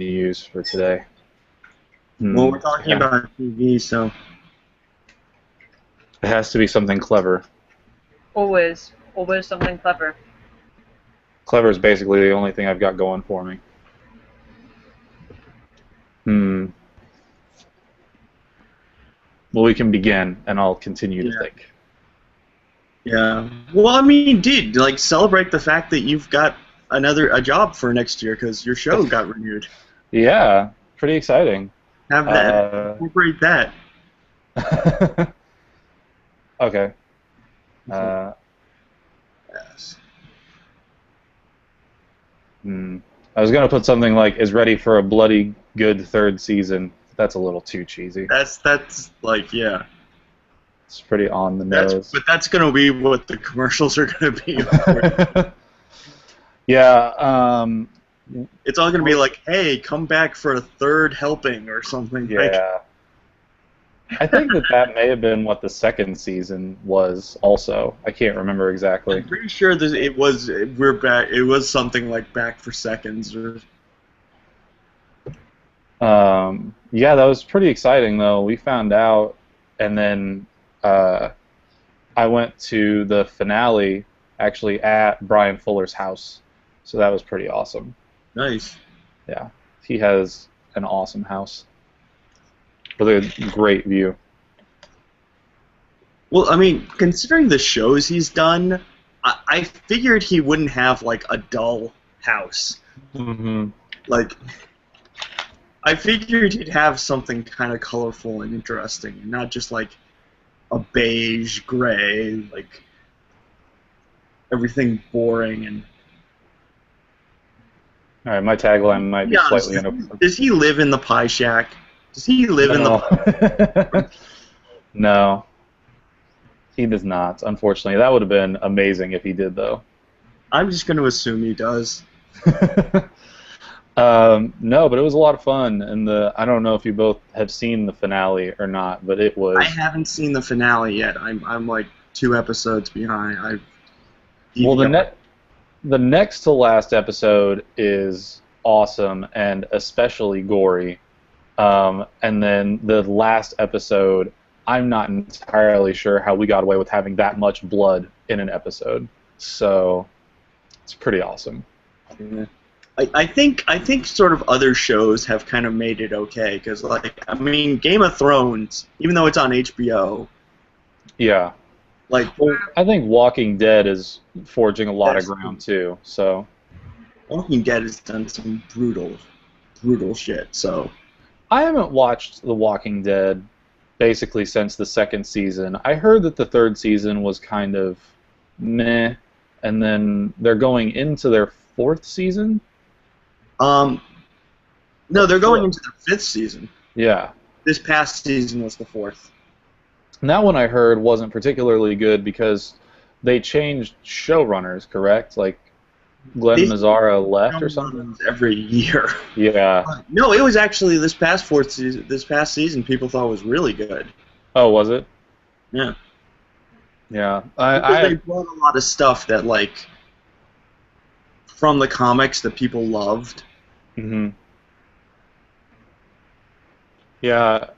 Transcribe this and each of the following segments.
use for today. Well, we're talking Yeah, about TV, so it has to be something clever. Always, always something clever. Clever is basically the only thing I've got going for me. Hmm. Well, we can begin, and I'll continue to yeah, think. yeah. Well, I mean, dude, like celebrate the fact that you've got a job for next year because your show got renewed. Yeah, pretty exciting. Have that, Uh, incorporate that. okay. So, Uh, yes. hmm. I was gonna put something like "is ready for a bloody good third season." That's a little too cheesy. That's like yeah. It's pretty on the nose. But that's gonna be what the commercials are gonna be. Yeah. It's all gonna be like, hey, come back for a third helping or something. Like, Yeah. I think that may have been what the second season was. Also, I can't remember exactly. I'm pretty sure that it was we're back. It was something like back for seconds or. Yeah, that was pretty exciting though. We found out, and then uh, I went to the finale actually at Brian Fuller's house, so that was pretty awesome. Nice. Yeah, he has an awesome house with a great view. Well, I mean, considering the shows he's done, I figured he wouldn't have like a dull house. Hmm. Like, I figured he'd have something kind of colorful and interesting, and not just like a beige gray, like everything boring and. All right, my tagline might be Be honest, slightly inappropriate. does he live in the pie shack? Does he live in No. the? No, he does not. Unfortunately, that would have been amazing if he did, though. I'm just going to assume he does. No, but it was a lot of fun, and I don't know if you both have seen the finale or not, but it was. I haven't seen the finale yet. I'm like 2 episodes behind. I've Well, DVR'd. the next to last episode is awesome and especially gory. And then the last episode, I'm not entirely sure how we got away with having that much blood in an episode. So it's pretty awesome. Yeah. I think sort of other shows have kind of made it okay because like I mean Game of Thrones, even though it's on HBO, Yeah. like Well, I think Walking Dead is forging a lot of That's ground too. So Walking Dead has done some brutal shit. So I haven't watched The Walking Dead basically since the second season. I heard that the third season was kind of meh, and then they're going into their fourth season. um no, they're going into the 5th season. Yeah. This past season was the 4th. And that one I heard wasn't particularly good because they changed showrunners, correct? Like Glenn They Mazzara left or something? every year. Yeah. No, it was actually this past fourth season. This past season, people thought was really good. Oh, was it? Yeah, Yeah. because they brought a lot of stuff that like from the comics that people loved. Hmm. Yeah.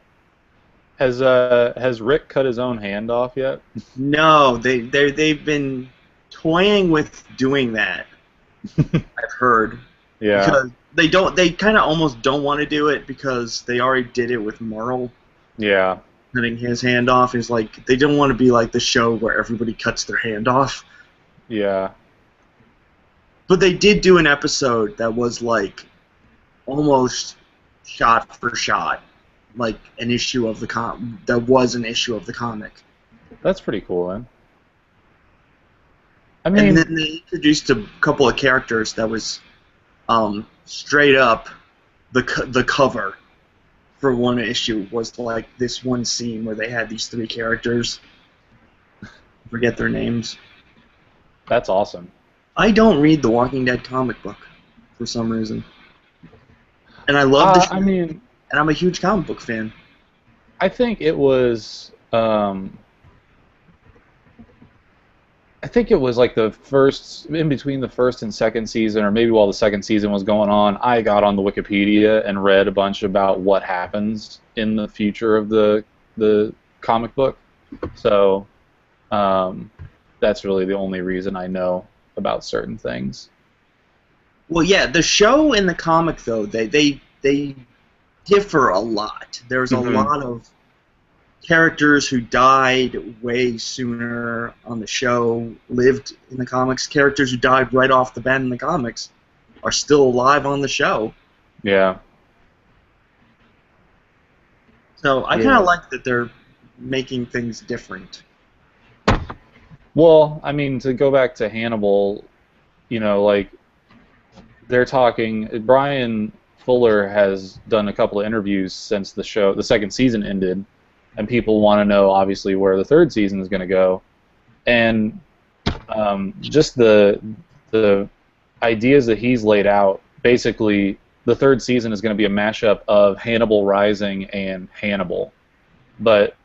Has Rick cut his own hand off yet? No, they've been toying with doing that. I've heard Yeah. because they kind of almost don't want to do it because they already did it with Merle Yeah. cutting his hand off. Is like they don't want to be like the show where everybody cuts their hand off. Yeah. But they did do an episode that was like almost shot for shot, like an issue of the that was an issue of the comic. That's pretty cool then. I And mean, then they introduced a couple of characters that was straight up the cover for one issue was like this one scene where they had these 3 characters. I forget their names. that's awesome. I don't read the Walking Dead comic book for some reason, and I love the show, I mean, and I'm a huge comic book fan. I think it was I think it was like the first, in between the first and second season, or maybe while the second season was going on, I got on the Wikipedia and read a bunch about what happens in the future of the comic book. So that's really the only reason I know about certain things. Well, yeah, the show and the comic though they differ a lot. There's a lot of characters who died way sooner on the show lived in the comics. Characters who died right off the bat in the comics are still alive on the show. Yeah. So I kind of like that they're making things different. Well, I mean, to go back to Hannibal, you know, like, they're talking, Brian Fuller has done a couple of interviews since the second season ended, and people want to know, obviously, where the third season is going to go. And just the ideas that he's laid out, basically, the third season is going to be a mashup of Hannibal Rising and Hannibal, but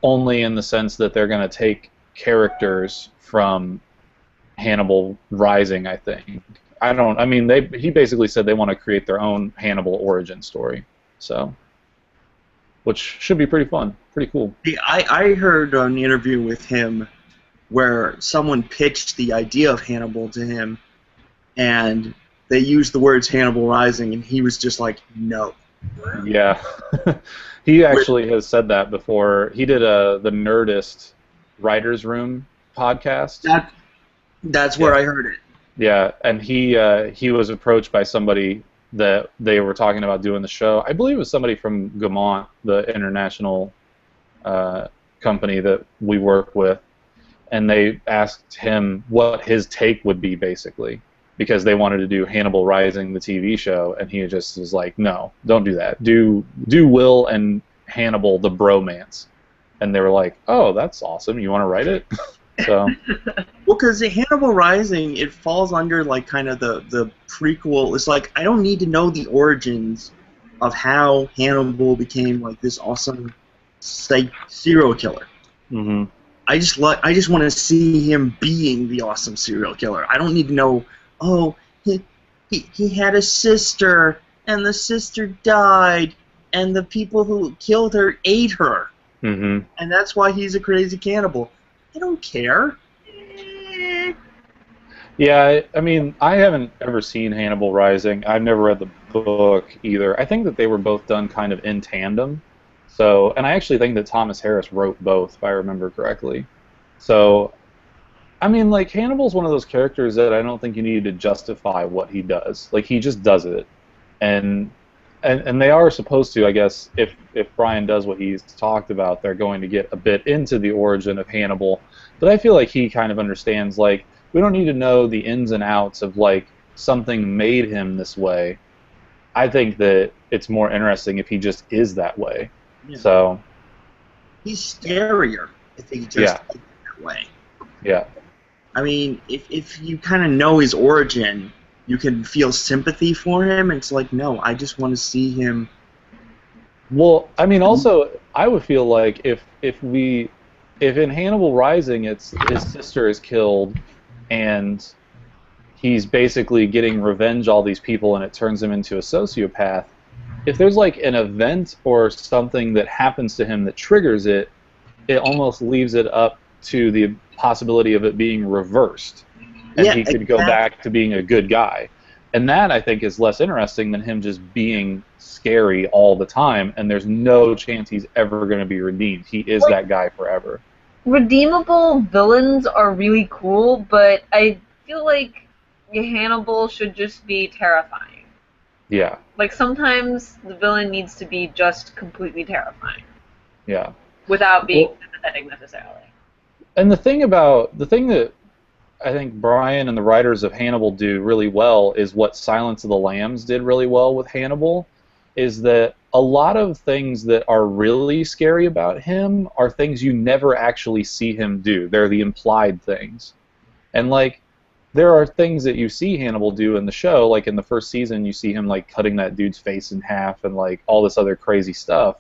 only in the sense that they're going to take characters from Hannibal Rising, I think. He basically said they want to create their own Hannibal origin story, so, which should be pretty fun, pretty cool. I heard an interview with him where someone pitched the idea of Hannibal to him, and they used the words Hannibal Rising, and he was just like, no. Yeah. He actually has said that before. He did the Nerdist Writers Room podcast. That's where I heard it. Yeah, and he was approached by somebody that they were talking about doing the show. I believe it was somebody from Gaumont, the international company that we work with, and they asked him what his take would be, basically, because they wanted to do Hannibal Rising, the TV show, and he just was like, no, don't do that. Do Will and Hannibal, the bromance. And they were like, oh, that's awesome. You want to write it? So. Well, because Hannibal Rising, it falls under like kind of the prequel. It's like I don't need to know the origins of how Hannibal became like this awesome serial killer. Mm-hmm. I just want to see him being the awesome serial killer. I don't need to know. Oh, he had a sister, and the sister died, and the people who killed her ate her, and that's why he's a crazy cannibal. I don't care. Yeah, I mean, I haven't ever seen Hannibal Rising. I've never read the book either. I think that they were both done kind of in tandem. So, and I actually think that Thomas Harris wrote both, if I remember correctly. So, I mean, like, Hannibal's one of those characters that I don't think you need to justify what he does. Like, he just does it. And they are supposed to, I guess, if Brian does what he's talked about, they're going to get a bit into the origin of Hannibal. But I feel like he kind of understands, like, we don't need to know the ins and outs of, like, something made him this way. I think that it's more interesting if he just is that way. Yeah. So he's scarier if he just is that way. Yeah. I mean, if you kind of know his origin, you can feel sympathy for him. It's like, no, I just want to see him. Well, I mean, also, I would feel like if in Hannibal Rising, it's his sister is killed, and he's basically getting revenge all these people, and it turns him into a sociopath. If there's like an event or something that happens to him that triggers it, it almost leaves it up to the possibility of it being reversed, and he could go back to being a good guy. And that, I think, is less interesting than him just being scary all the time, and there's no chance he's ever going to be redeemed. He is that guy forever. Redeemable villains are really cool, but I feel like Hannibal should just be terrifying. Yeah. Like, sometimes the villain needs to be just completely terrifying. Yeah. Without being sympathetic necessarily. And the thing that I think Brian and the writers of Hannibal do really well is what Silence of the Lambs did really well with Hannibal, is that a lot of things that are really scary about him are things you never actually see him do. They're the implied things. And, like, there are things that you see Hannibal do in the show, like in the first season you see him, like, cutting that dude's face in half and, like, all this other crazy stuff.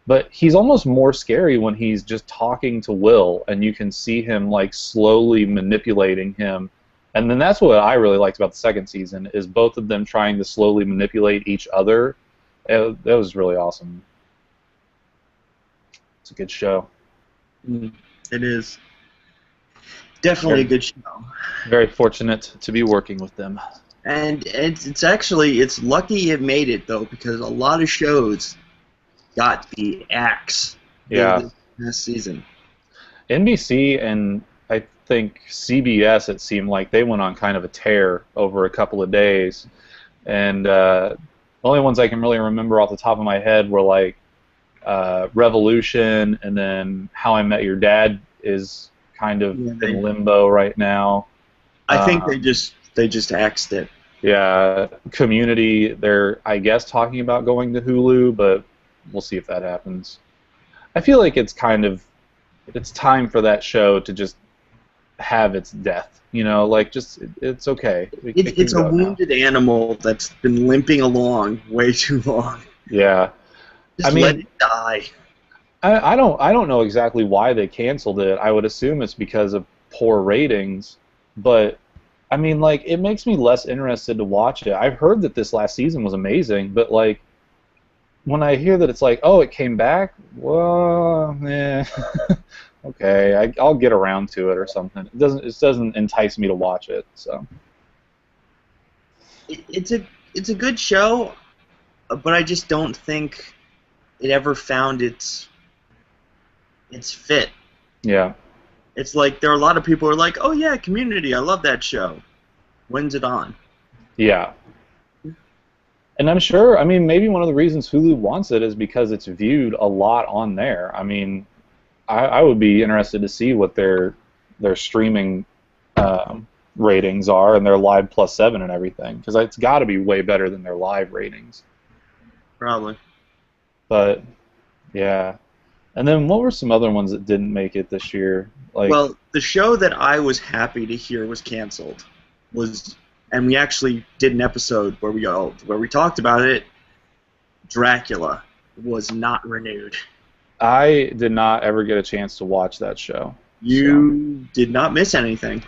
But he's almost more scary when he's just talking to Will, and you can see him like slowly manipulating him. And then that's what I really liked about the second season, is both of them trying to slowly manipulate each other. That was really awesome. It's a good show. It is. Definitely a good show. Very fortunate to be working with them. And it's actually, it's lucky it made it, though, because a lot of shows got the axe this season. NBC and I think CBS, it seemed like they went on kind of a tear over a couple of days. And the only ones I can really remember off the top of my head were like Revolution, and then How I Met Your Dad is kind of in limbo right now. I think they just axed it. Yeah, Community, they're, I guess, talking about going to Hulu, but we'll see if that happens. I feel like it's kind of, it's time for that show to just have its death. You know, like, just, it's okay. It's a wounded animal that's been limping along way too long. Yeah. Just let it die. I don't know exactly why they canceled it. I would assume it's because of poor ratings, but I mean, like, it makes me less interested to watch it. I've heard that this last season was amazing, but like, when I hear that it's like, oh, it came back, well, okay, I'll get around to it or something. It doesn't entice me to watch it. So it's a good show, but I just don't think it ever found its fit. Yeah. It's like there are a lot of people who are like, oh yeah, Community, I love that show. When's it on? Yeah. And I'm sure, I mean, maybe one of the reasons Hulu wants it is because it's viewed a lot on there. I mean, I would be interested to see what their streaming ratings are and their live +7 and everything, because it's got to be way better than their live ratings. Probably. But, yeah. And then what were some other ones that didn't make it this year? Like, well, the show that I was happy to hear was canceled and we actually did an episode where we talked about it. Dracula was not renewed. I did not ever get a chance to watch that show. You did not miss anything.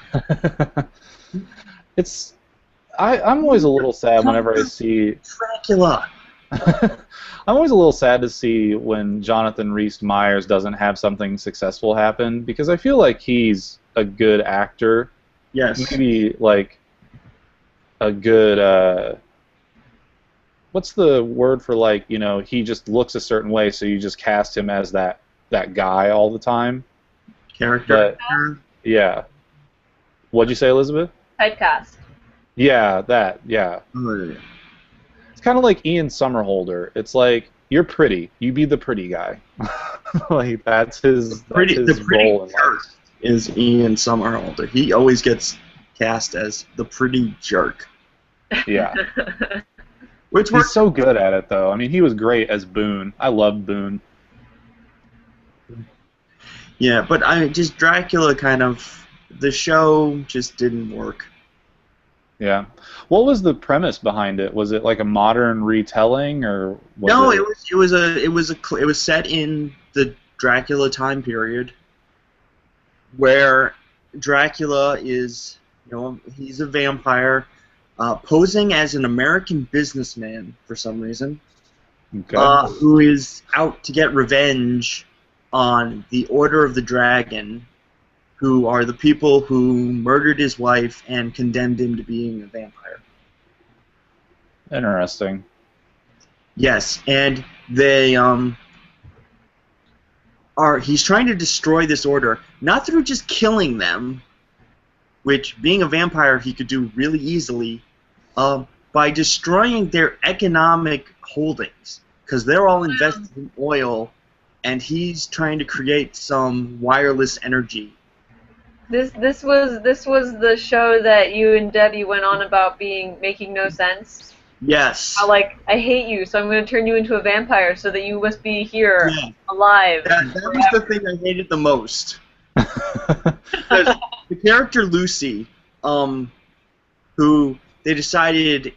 I'm always a little sad whenever I see Dracula. I'm always a little sad to see when Jonathan Rhys-Meyers doesn't have something successful happen, because I feel like he's a good actor. Yes. Maybe like a good what's the word for, like, you know, he just looks a certain way, so you just cast him as that guy all the time. Character. But, yeah. What'd you say, Elizabeth? Typecast. Yeah, that. Yeah. Oh, yeah. It's kind of like Ian Somerhalder. It's like, you're pretty. You be the pretty guy. Like, that's his role in life. Is Ian Somerhalder. He always gets cast as the pretty jerk. Yeah. Which He's so good at it, though. I mean, he was great as Boone. I loved Boone. Yeah, but just Dracula kind of, the show just didn't work. Yeah. What was the premise behind it? Was it like a modern retelling, or was no? It was set in the Dracula time period, where Dracula is, you know, he's a vampire, posing as an American businessman for some reason, okay. Who is out to get revenge on the Order of the Dragon, who are the people who murdered his wife and condemned him to being a vampire. Interesting. Yes, and he's trying to destroy this order, not through just killing them, which, being a vampire, he could do really easily, by destroying their economic holdings, because they're all invested in oil, and he's trying to create some wireless energy. This was the show that you and Debbie went on about making no sense. Yes. How, like, I hate you, so I'm going to turn you into a vampire so that you must be here, alive. That was the thing I hated the most. Because the character Lucy, who they decided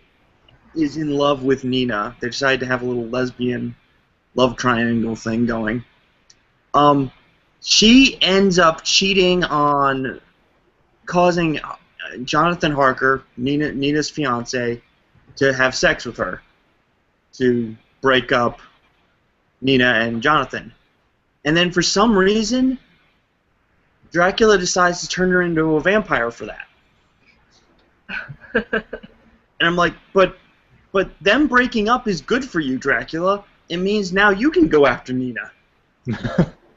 is in love with Nina, they decided to have a little lesbian love triangle thing going. She ends up cheating on, causing Jonathan Harker, Nina's fiance, to have sex with her, to break up Nina and Jonathan. And then for some reason, Dracula decides to turn her into a vampire for that. And I'm like, but them breaking up is good for you, Dracula. It means now you can go after Nina.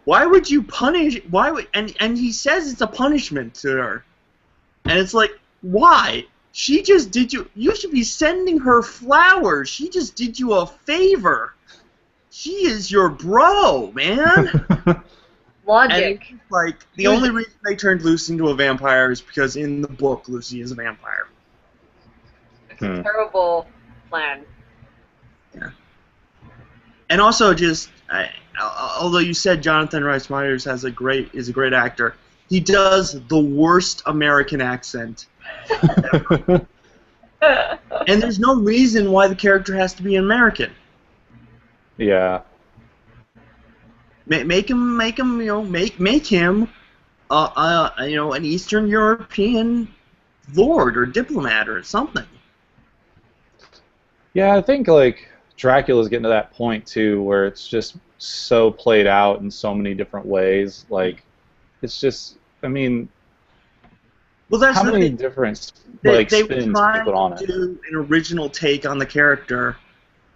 Why would you punish? Why would? And he says it's a punishment to her, and it's like, why? She just did you. You should be sending her flowers. She just did you a favor. She is your bro, man. Logic. And, like, the only reason they turned Lucy into a vampire is because in the book Lucy is a vampire. It's a terrible plan. Yeah. And also, just although you said Jonathan Rhys Meyers is a great actor, he does the worst American accent ever. And there's no reason why the character has to be American. Yeah. Make him, you know, make him, you know, an Eastern European lord or diplomat or something. Yeah, I think like Dracula's getting to that point too, where it's just so played out in so many different ways. Like, it's just, I mean, well, that's how many different like they spins were to trying put on to it? do an original take on the character,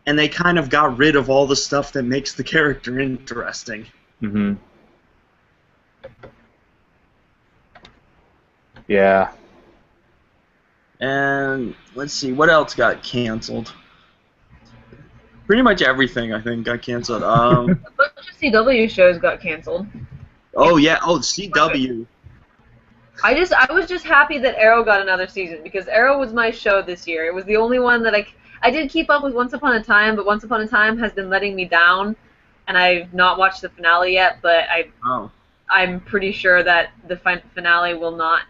and they kind of got rid of all the stuff that makes the character interesting. Mm-hmm. Yeah. And let's see, what else got canceled? Pretty much everything, I think, got canceled. A bunch of CW shows got canceled. Oh yeah, CW. I was just happy that Arrow got another season, because Arrow was my show this year. It was the only one that I did keep up with Once Upon a Time, but Once Upon a Time has been letting me down, and I've not watched the finale yet, but I'm pretty sure that the finale will not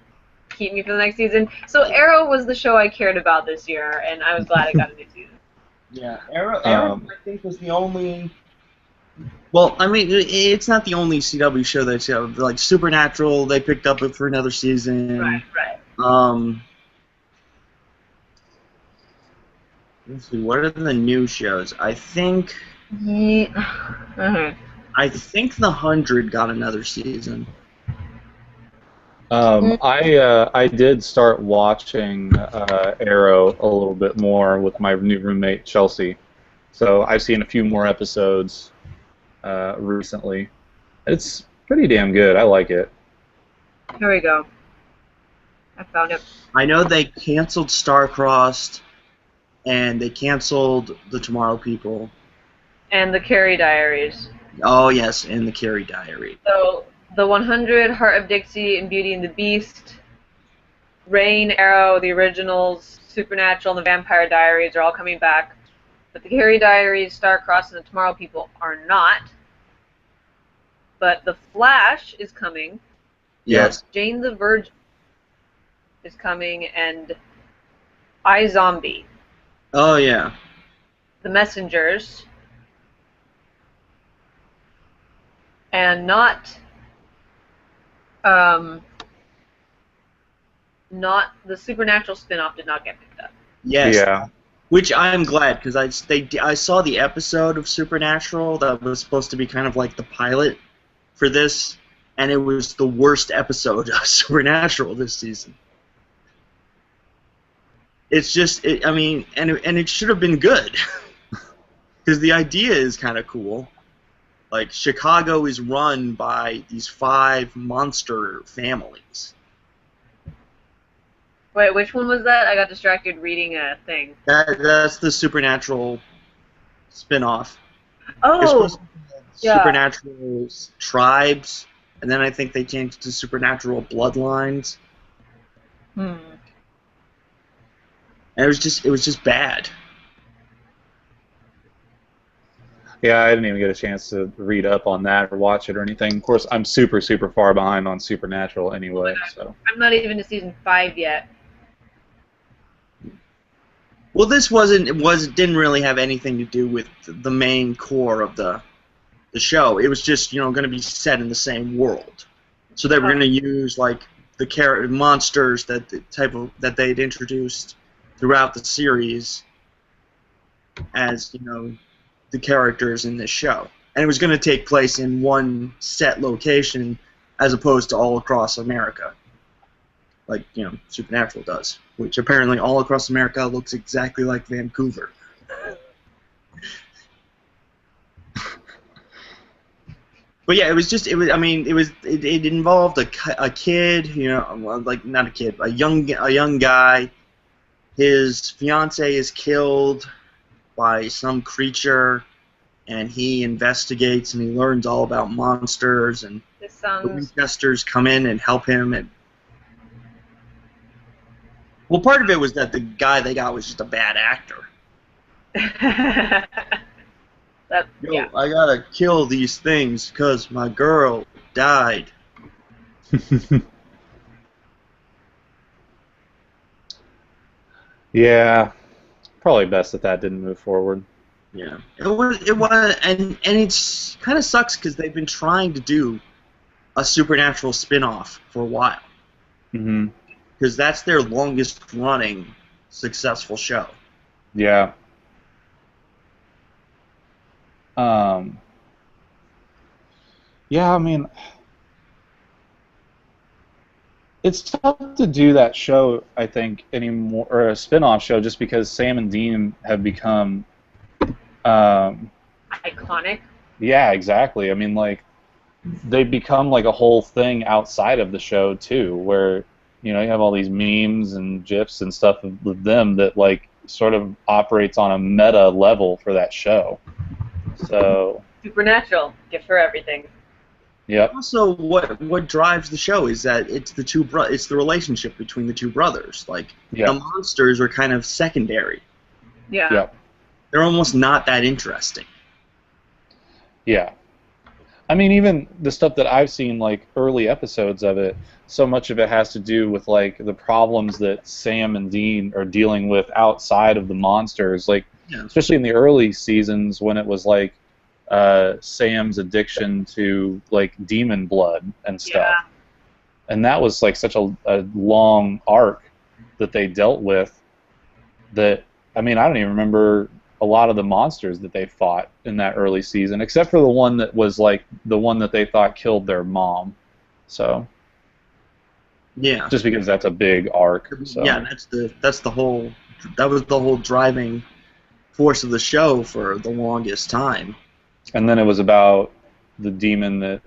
keep me for the next season. So Arrow was the show I cared about this year, and I was glad it got a new season. Yeah, Arrow I think was the only. Well, I mean, it's not the only CW show that's like Supernatural. They picked up it for another season. Right. Let's see, what are the new shows? I think. Yeah. I think The 100 got another season. I did start watching Arrow a little bit more with my new roommate Chelsea, so I've seen a few more episodes recently. It's pretty damn good. I like it. Here we go. I found it. I know they canceled Star-Crossed, and they canceled The Tomorrow People. And the Carrie Diaries. Oh yes, and the Carrie Diary. So the 100, Heart of Dixie, and Beauty and the Beast, Rain, Arrow, the originals, Supernatural, and the Vampire Diaries are all coming back. But the Carrie Diaries, Star-Crossed, and the Tomorrow People are not. But The Flash is coming. Yes. Jane the Virgin is coming, and iZombie. Oh yeah. The Messengers. And not the Supernatural spin-off did not get picked up. Yes. Yeah. Which I'm glad, because I saw the episode of Supernatural that was supposed to be kind of like the pilot for this, and it was the worst episode of Supernatural this season. It's just, I mean, and it should have been good, because the idea is kind of cool. Like, Chicago is run by these 5 monster families. Wait, which one was that? I got distracted reading a thing. That's the Supernatural spin-off. Oh, It's supposed to be yeah. Supernatural tribes, and then I think they changed to Supernatural bloodlines. And it was just bad. Yeah, I didn't even get a chance to read up on that or watch it or anything. Of course, I'm super far behind on Supernatural anyway. So I'm not even to season 5 yet. Well, this didn't really have anything to do with the main core of the the show. It was just going to be set in the same world. So they were going to use like the monsters that they'd introduced throughout the series as the characters in this show, and it was going to take place in one set location as opposed to all across America, like Supernatural does, which apparently all across America looks exactly like Vancouver. But yeah, it involved a kid, like not a kid, a young guy. His fiance is killed by some creature, and he investigates and he learns all about monsters, and the Winchesters come in and help him. And well, part of it was that the guy they got was just a bad actor. I gotta kill these things because my girl died. Yeah, probably best that didn't move forward. Yeah, it was, and it's kind of sucks because they've been trying to do a Supernatural spin-off for a while. Because that's their longest running successful show. Yeah. Yeah, I mean, it's tough to do that show, I think, anymore, or a spin-off show, just because Sam and Dean have become iconic. Yeah, exactly. I mean, like, they've become like a whole thing outside of the show too, where you have all these memes and gifs and stuff with them that like sort of operates on a meta level for that show. So Supernatural, gift for everything. Yep. Also, what drives the show is that it's it's the relationship between the two brothers. Like the monsters are kind of secondary. Yeah. Yep. They're almost not that interesting. Yeah. I mean, even the stuff that I've seen, like early episodes of it, so much of it has to do with like the problems that Sam and Dean are dealing with outside of the monsters. Like, especially in the early seasons when it was like Sam's addiction to like demon blood and stuff, and that was like such a long arc that they dealt with. That I mean, I don't even remember a lot of the monsters that they fought in that early season, except for the one that was like the one that they thought killed their mom. So yeah, just because that's a big arc. So. Yeah, that was the whole driving force of the show for the longest time. And then it was about the demon that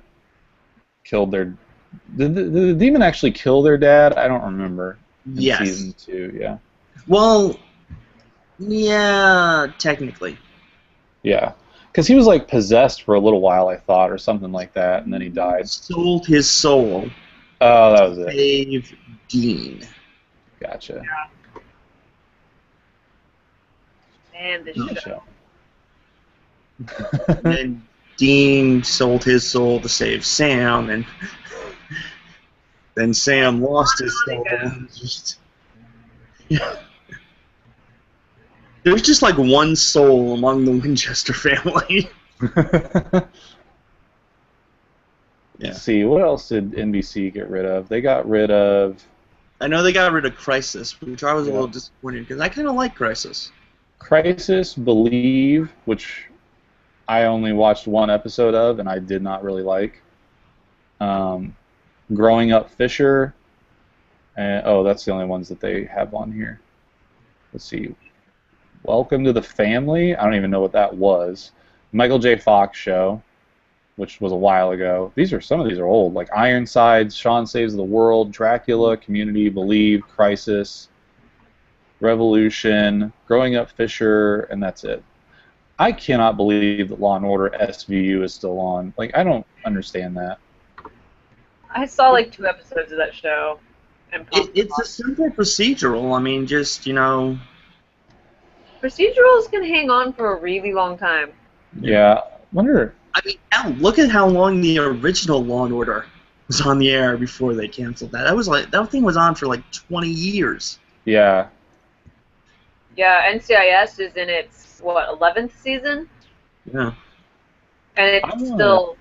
killed their. Did the demon actually kill their dad? I don't remember. In season 2, yeah. Well. Yeah, technically. Yeah, because he was like possessed for a little while, I thought, or something like that, and then he died. Sold his soul. Oh, that was it. Save Dean. Gotcha. Yeah. And the show. And then Dean sold his soul to save Sam, and then Sam lost his soul. There's just like one soul among the Winchester family. Let's see, what else did NBC get rid of? They got rid of... I know they got rid of Crisis, which I was a little disappointed because I kind of like Crisis. Crisis, Believe, which I only watched one episode of and I did not really like. Growing Up Fisher. And, that's the only ones that they have on here. Let's see. Welcome to the Family. I don't even know what that was. Michael J. Fox Show, which was a while ago. Some of these are old, like Ironsides, Shaun Saves the World, Dracula, Community, Believe, Crisis, Revolution, Growing Up Fisher, and that's it. I cannot believe that Law & Order SVU is still on. Like, I don't understand that. I saw like 2 episodes of that show. And it's a simple procedural. I mean, just, procedurals can hang on for a really long time. Yeah, wonder. I mean, now look at how long the original Law and Order was on the air before they canceled that. That thing was on for like 20 years. Yeah. Yeah, NCIS is in its 11th season. Yeah. And I it's wanna,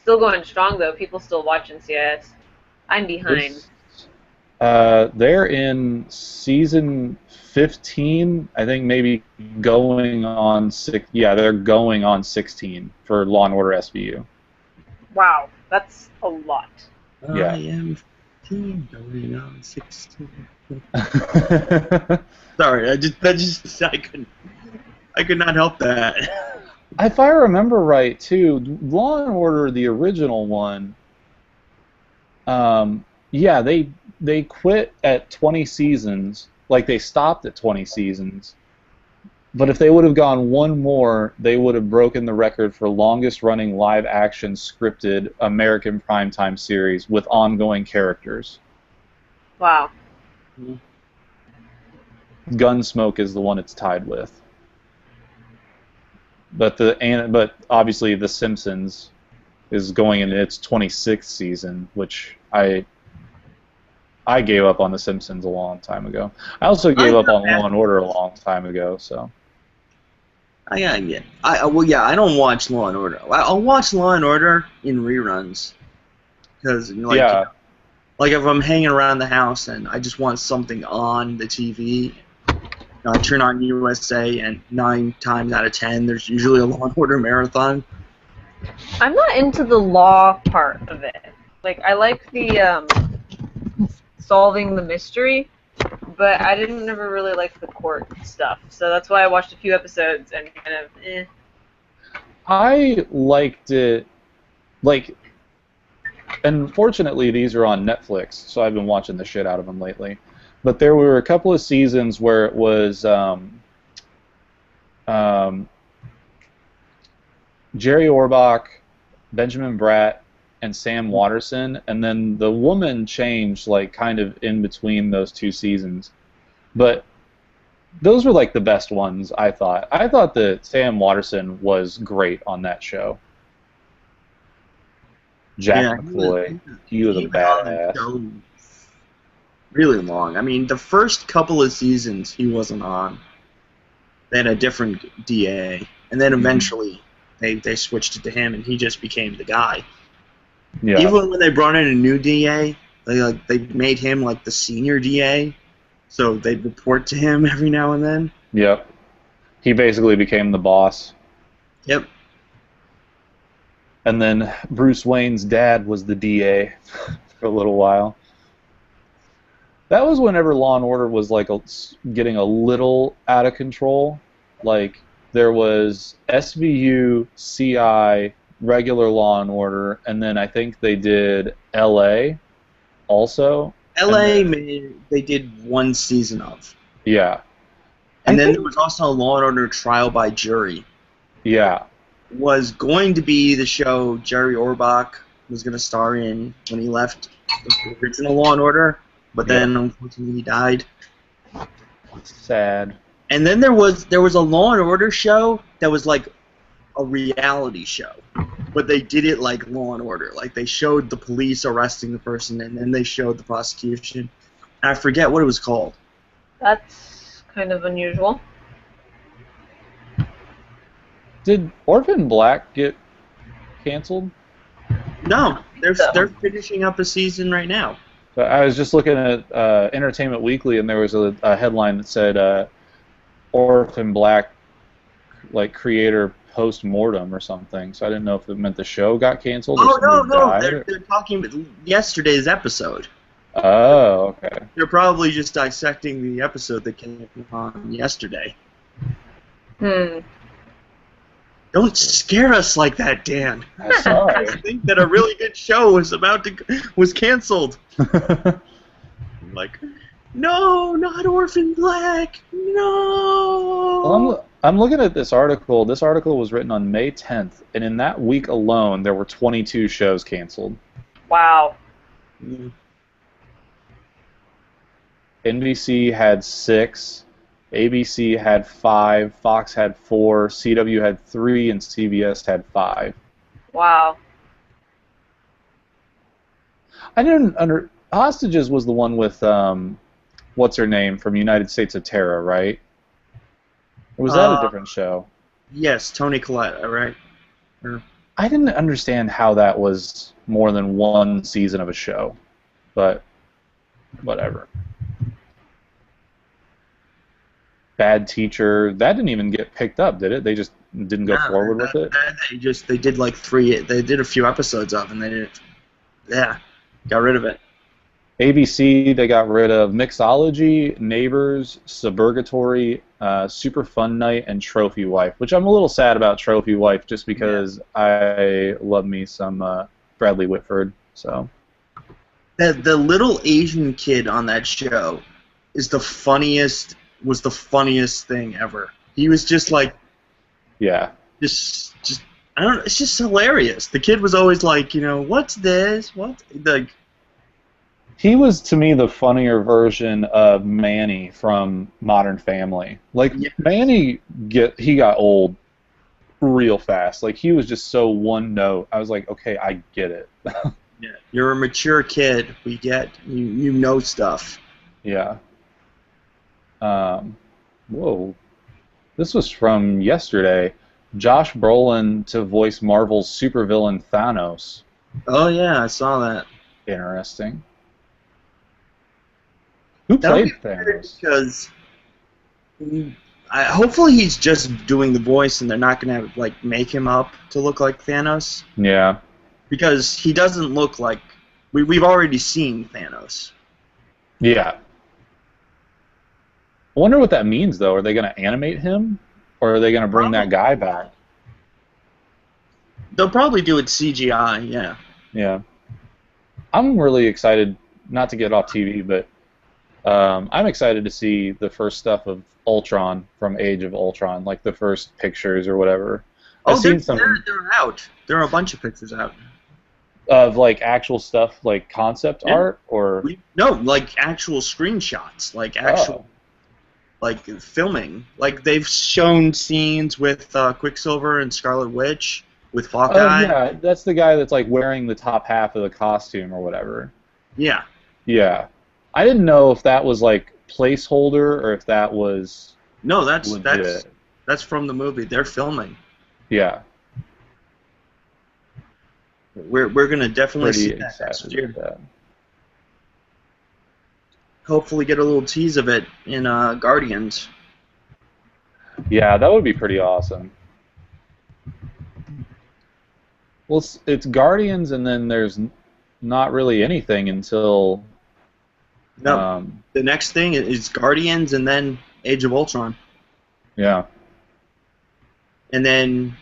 still going strong though. People still watch NCIS. I'm behind. it's, they're in season 15, I think maybe going on six. Yeah, they're going on 16 for Law and Order SVU. Wow, that's a lot. Yeah. I am 15, going on 16. Sorry, I could not help that. If I remember right, too, Law and Order, the original one, yeah, they quit at 20 seasons, like they stopped at 20 seasons. But if they would have gone one more, they would have broken the record for longest running live action scripted American primetime series with ongoing characters. Wow. Gunsmoke is the one it's tied with. But obviously The Simpsons is going into its 26th season, which I gave up on The Simpsons a long time ago. I also gave up on Law and Order a long time ago, so. I don't watch Law and Order. I'll watch Law and Order in reruns because like if I'm hanging around the house and I just want something on the TV, I turn on USA and 9 times out of 10 there's usually a Law and Order marathon. I'm not into the law part of it. Like I like the solving the mystery, but I didn't never really like the court stuff. So that's why I watched a few episodes and kind of I liked it, like, unfortunately these are on Netflix, so I've been watching the shit out of them lately. But there were a couple of seasons where it was Jerry Orbach, Benjamin Bratt, and Sam Waterston, and then the woman changed like kind of in between those two seasons. But those were like the best ones, I thought. I thought that Sam Waterston was great on that show. Jack McCoy, he was a badass. Really long. I mean, the first couple of seasons he wasn't on. They had a different DA, and then eventually they switched it to him, and he just became the guy. Yeah. Even when they brought in a new DA, they made him like the senior DA, so they'd report to him every now and then. Yep. He basically became the boss. Yep. And then Bruce Wayne's dad was the DA for a little while. That was whenever Law and Order was like getting a little out of control. Like there was SVU, CI, regular Law and Order, and then I think they did LA also. LA they did one season of. Yeah. And then there was also a Law and Order Trial by Jury. Yeah. Was going to be the show Jerry Orbach was going to star in when he left the original Law and Order, but then unfortunately he died. Sad. And then there was a Law and Order show that was like a reality show, but they did it like Law and Order. Like they showed the police arresting the person, and then they showed the prosecution. And I forget what it was called. That's kind of unusual. Did Orphan Black get canceled? No, they're finishing up a season right now. I was just looking at Entertainment Weekly, and there was a headline that said Orphan Black, like, creator post-mortem or something. So I didn't know if it meant the show got canceled or somebody died. They're talking about yesterday's episode. Oh, okay. They're probably just dissecting the episode that came on yesterday. Don't scare us like that, Dan. I'm sorry. I think that a really good show was canceled. Like, no, not Orphan Black. No. Well, I'm looking at this article. This article was written on May 10th, and in that week alone, there were 22 shows canceled. Wow. NBC had 6, ABC had 5, Fox had 4, CW had 3, and CBS had 5. Wow. I didn't Hostages was the one with what's her name from United States of Terror, right? Or was that a different show? Yes, Toni Collette, right? I didn't understand how that was more than one season of a show, but whatever. Bad Teacher, that didn't even get picked up, did it? They just didn't go forward with it? They did like they did a few episodes of, and they didn't, got rid of it. ABC, they got rid of Mixology, Neighbors, Suburgatory, Super Fun Night, and Trophy Wife, which I'm a little sad about Trophy Wife just because I love me some Bradley Whitford. So The little Asian kid on that show was the funniest thing ever. He was just like, just I don't know, it's just hilarious. The kid was always like, what's this? What? Like, he was, to me, the funnier version of Manny from Modern Family. Like, Manny, he got old real fast. Like, he was just so one note. I was like, okay, I get it. Yeah, you're a mature kid. We get, you know stuff. Yeah. Whoa. This was from yesterday. Josh Brolin to voice Marvel's supervillain Thanos. Oh, yeah, I saw that. Interesting. Who played Thanos? Because hopefully he's just doing the voice, and they're not going to like make him up to look like Thanos. Yeah. Because he doesn't look like we've already seen Thanos. Yeah. I wonder what that means, though. Are they going to animate him, or are they going to bring that guy back? They'll probably do it CGI. Yeah. Yeah. I'm really excited. Not to get off TV, but. I'm excited to see the first stuff of Ultron from Age of Ultron, like the first pictures or whatever. They're out. There are a bunch of pictures out. Of like actual stuff, like concept art, or no, like actual screenshots, like actual, like filming. Like they've shown scenes with Quicksilver and Scarlet Witch with Hawkeye. Oh yeah, that's the guy that's like wearing the top half of the costume or whatever. Yeah. Yeah. I didn't know if that was like placeholder or if that was that's from the movie. They're filming. Yeah. We're gonna definitely see that next year. Hopefully get a little tease of it in Guardians. Yeah, that would be pretty awesome. Well, it's Guardians, and then there's not really anything until. No, the next thing is Guardians and then Age of Ultron. Yeah. And then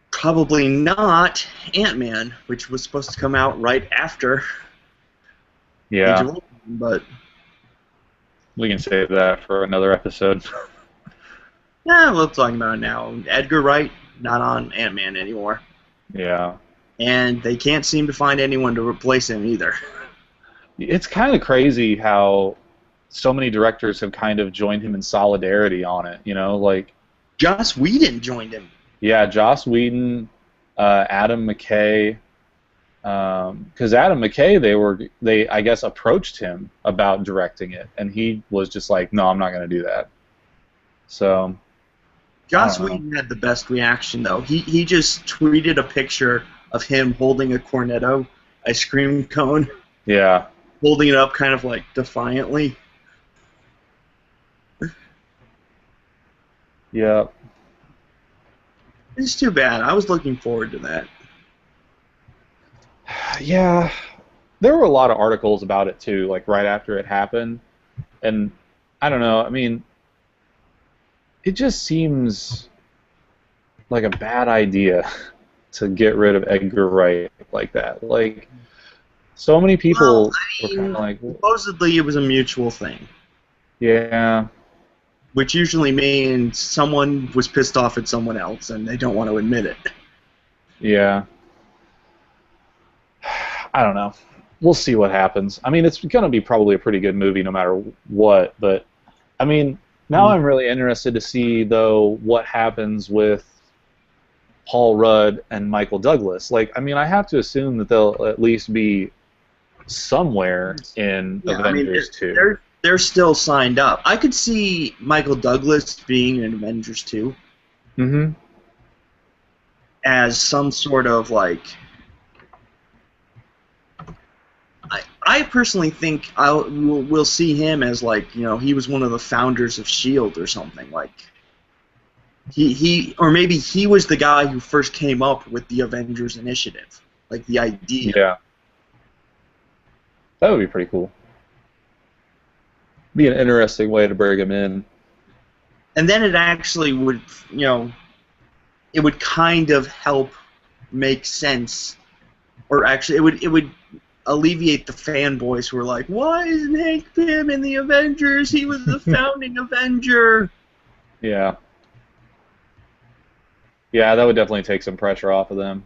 probably not Ant-Man, which was supposed to come out right after Age of Ultron, but we can save that for another episode. Yeah, we'll talk about it now. Edgar Wright, not on Ant-Man anymore. Yeah. And they can't seem to find anyone to replace him either. It's kind of crazy how so many directors have kind of joined him in solidarity on it, like... Joss Whedon joined him. Yeah, Joss Whedon, Adam McKay, because Adam McKay, they I guess approached him about directing it, and he was just like, no, I'm not going to do that. So... Joss Whedon had the best reaction, though. He just tweeted a picture of him holding a Cornetto ice cream cone. Yeah. Holding it up kind of like defiantly. Yeah. It's too bad. I was looking forward to that. Yeah. There were a lot of articles about it, too, like right after it happened. And I don't know, I mean, it just seems like a bad idea to get rid of Edgar Wright like that. Like, so many people were kind of like... Supposedly it was a mutual thing. Yeah. Which usually means someone was pissed off at someone else and they don't want to admit it. Yeah. I don't know. We'll see what happens. I mean, it's going to be probably a pretty good movie no matter what, but, I mean, now I'm really interested to see, though, what happens with Paul Rudd and Michael Douglas. Like, I mean, I have to assume that they'll at least be somewhere in Avengers 2. They're still signed up. I could see Michael Douglas being in Avengers 2. Mm-hmm. as some sort of like. I personally think we'll see him as like he was one of the founders of S.H.I.E.L.D. or something like. Or maybe he was the guy who first came up with the Avengers Initiative, like the idea. Yeah. That would be pretty cool. Be an interesting way to bring him in. And then it actually would, it would kind of help make sense, or actually it would alleviate the fanboys who are like, why isn't Hank Pym in the Avengers? He was the founding Avenger. Yeah. Yeah, that would definitely take some pressure off of them.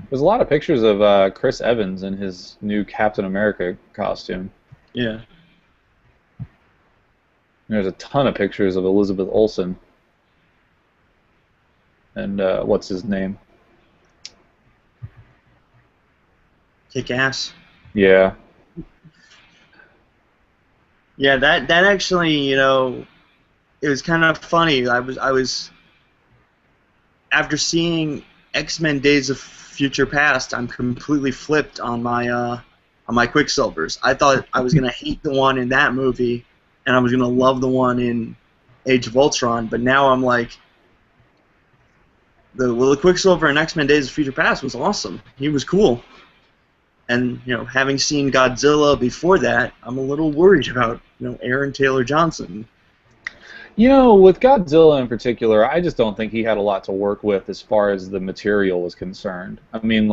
There's a lot of pictures of Chris Evans in his new Captain America costume. Yeah. There's a ton of pictures of Elizabeth Olsen. And what's his name? Kick-Ass. Yeah. Yeah, that actually, it was kind of funny. I was after seeing X-Men Days of Future Past, I'm completely flipped on my Quicksilvers. I thought I was gonna hate the one in that movie, and I was gonna love the one in Age of Ultron. But now I'm like, the Quicksilver in X-Men Days of Future Past was awesome. He was cool. And having seen Godzilla before that, I'm a little worried about Aaron Taylor Johnson. With Godzilla in particular, I just don't think he had a lot to work with as far as the material was concerned. I mean,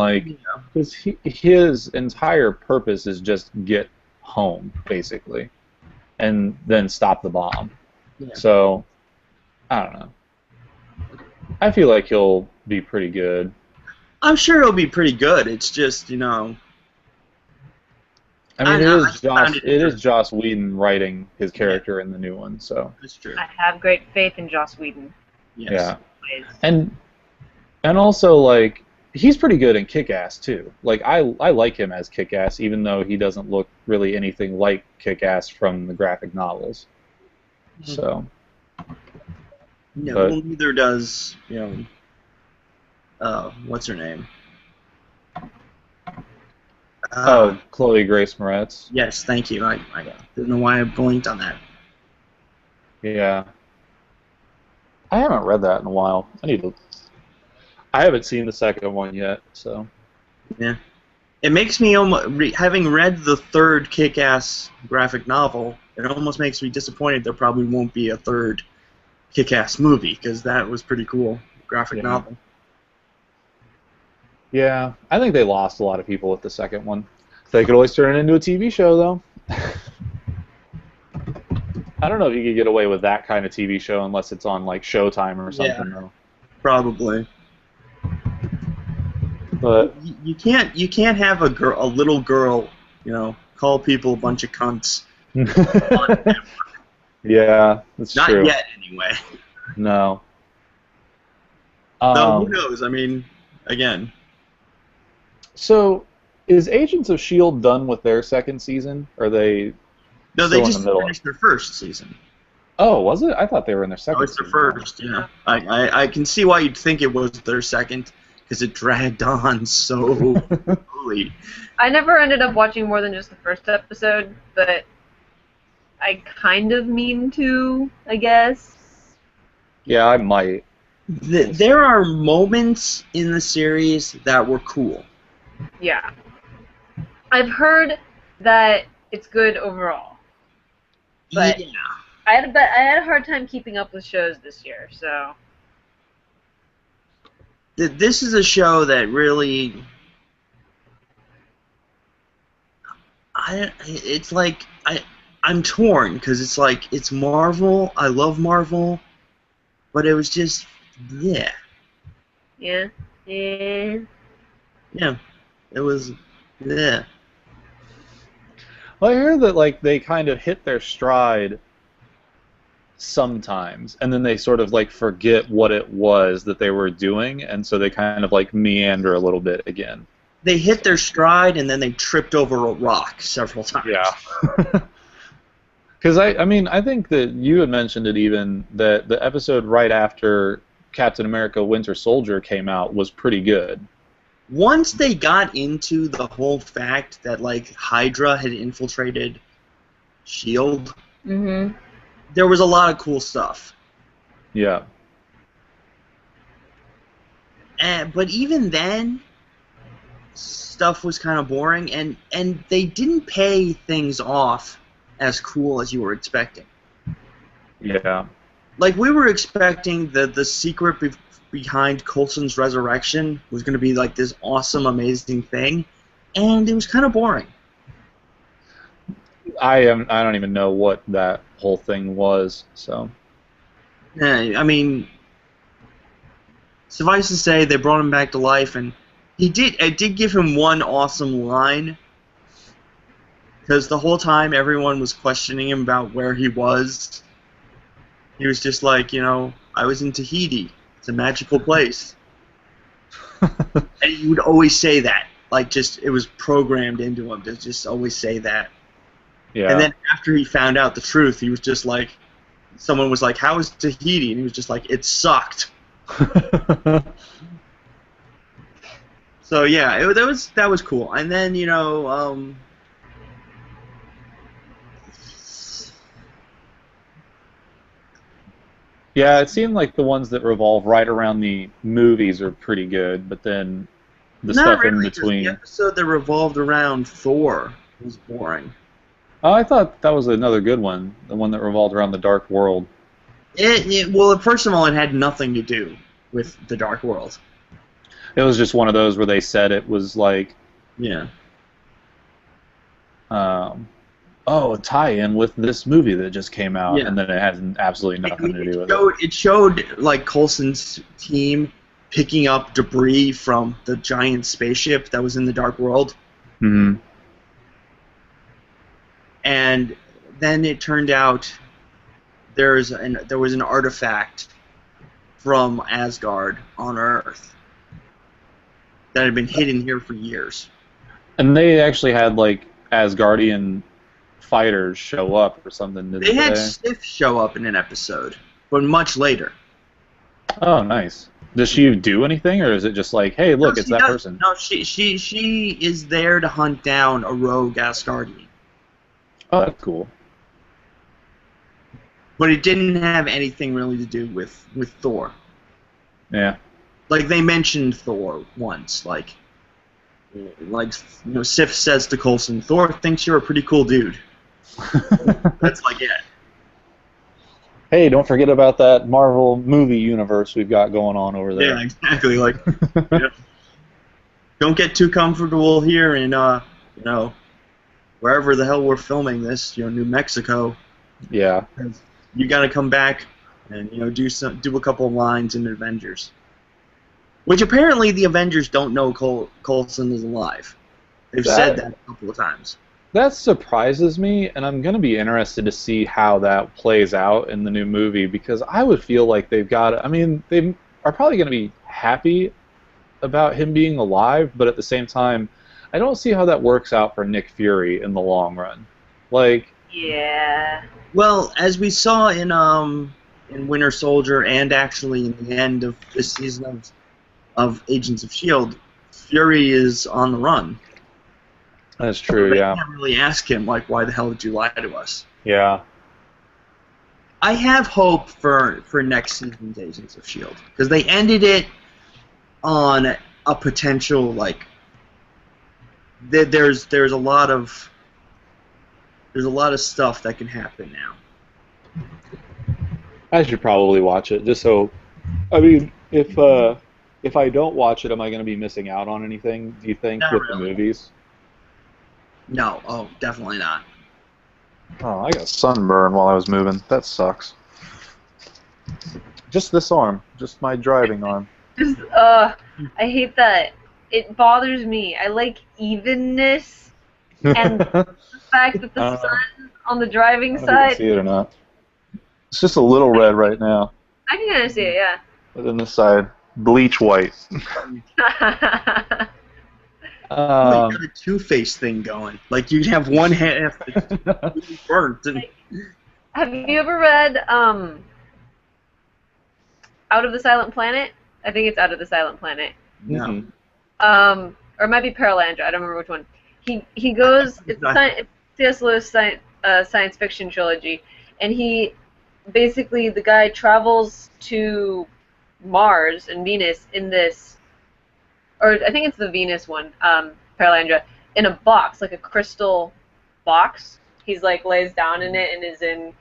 because his entire purpose is just get home, basically, and then stop the bomb. Yeah. So, I don't know. I feel like he'll be pretty good. I'm sure he'll be pretty good. It's just, I mean, it is Joss Whedon writing his character in the new one, so. That's true. I have great faith in Joss Whedon. Yes. Yeah. And also, he's pretty good in Kick-Ass, too. I like him as Kick-Ass, even though he doesn't look really anything like Kick-Ass from the graphic novels. So. Yeah, well, neither does, what's her name? Chloe Grace Moretz. Yes, thank you. I don't know why I blinked on that. Yeah. I haven't read that in a while. I haven't seen the second one yet, so. Yeah. It makes me having read the third Kick-Ass graphic novel, it almost makes me disappointed there probably won't be a third Kick-Ass movie, because that was pretty cool graphic novel. Yeah, I think they lost a lot of people with the second one. They could always turn it into a TV show, though. I don't know if you could get away with that kind of TV show unless it's on Showtime or something, though. Probably. But you can't have a little girl, call people a bunch of cunts. Yeah, that's true. Not yet, anyway. No. No, who knows? I mean, again. So, is Agents of S.H.I.E.L.D. done with their second season? Or are they No, they just finished their first season. Oh, was it? I thought they were in their second season. It's their first, yeah. I can see why you'd think it was their second, because it dragged on so early. I never ended up watching more than just the first episode, but I kind of mean to, I guess. Yeah, I might. There are moments in the series that were cool. Yeah. I've heard that it's good overall. But yeah. I had a hard time keeping up with shows this year, so. This is a show that really. I'm torn because it's Marvel. I love Marvel, but it was just yeah. Yeah. Yeah. Yeah. It was yeah. Well, I heard that they kind of hit their stride sometimes, and then they sort of forget what it was that they were doing, and so they kind of meander a little bit again. They hit their stride, and then they tripped over a rock several times. Yeah. Because I mean, I think that you had mentioned it even that the episode right after Captain America: Winter Soldier came out was pretty good. Once they got into the whole fact that like Hydra had infiltrated Shield, there was a lot of cool stuff. Yeah. But even then, stuff was kind of boring, and they didn't pay things off as cool as you were expecting. Yeah. Like, we were expecting that the secret behind Coulson's resurrection was going to be like this awesome, amazing thing, and it was kind of boring. I don't even know what that whole thing was, so. Yeah, I mean, suffice to say, they brought him back to life, and it did give him one awesome line, because the whole time everyone was questioning him about where he was. He was just like, I was in Tahiti. It's a magical place. And he would always say that. Like, just, it was programmed into him to just always say that. Yeah. And then after he found out the truth, he was just like, someone was like, how was Tahiti? And he was just like, it sucked. So yeah, that was cool. And then, yeah, it seemed like the ones that revolve right around the movies are pretty good, but then the not stuff really, in between. The episode that revolved around Thor was boring. Oh, I thought that was another good one, the one that revolved around the Dark World. Well, first of all, it had nothing to do with the Dark World. It was just one of those where they said it was like, yeah, a tie-in with this movie that just came out, yeah. And then it had absolutely nothing to do with it. It showed like Coulson's team picking up debris from the giant spaceship that was in the Dark World. Mm-hmm. And then it turned out there was an artifact from Asgard on Earth that had been hidden here for years. And they actually had like Asgardian fighters show up or something. They had Sif show up in an episode, but much later. Oh, nice. Does she do anything, or is it just like, hey, look, it's that person? No, she is there to hunt down a rogue Asgardian. Oh, that's cool. But it didn't have anything really to do with Thor. Yeah. Like, they mentioned Thor once, Sif says to Coulson, Thor thinks you're a pretty cool dude. That's like it. Hey, don't forget about that Marvel movie universe we've got going on over there. Yeah, exactly. Like, don't get too comfortable here in, wherever the hell we're filming this, New Mexico. Yeah. You got to come back and do a couple of lines in Avengers. Which apparently the Avengers don't know Coulson is alive. They've said that a couple of times. That surprises me, and I'm going to be interested to see how that plays out in the new movie, because I would feel like they are probably going to be happy about him being alive, but at the same time, I don't see how that works out for Nick Fury in the long run. Yeah. Well, as we saw in Winter Soldier and actually in the end of this season of Agents of S.H.I.E.L.D., Fury is on the run. That's true, yeah. They can't really ask him, why the hell did you lie to us? Yeah. I have hope for next season's Agents of S.H.I.E.L.D., because they ended it on a potential, there's a lot of stuff that can happen now. I should probably watch it, just so... if I don't watch it, am I going to be missing out on anything, do you think, Not with really. the movies? No, definitely not. Oh, I got sunburn while I was moving. That sucks. Just this arm. Just my driving arm. I hate that. It bothers me. I like evenness, and the fact that the sun on the driving I don't know if you side... can see it or not. It's just a little red right now. I can kind of see it, yeah. But then this side, bleach white. Oh, you Um, got a Two-Face thing going. Like you have one half that's really burnt, and Have you ever read Out of the Silent Planet? I think it's Out of the Silent Planet. no. mhm. Or it might be Paralandra. I don't remember which one. He goes. It's C.S. Lewis science fiction trilogy, and he basically the guy travels to Mars and Venus in this, or I think it's the Venus one, Paralandra, in a box, like a crystal box. He's like lays down in it and is in.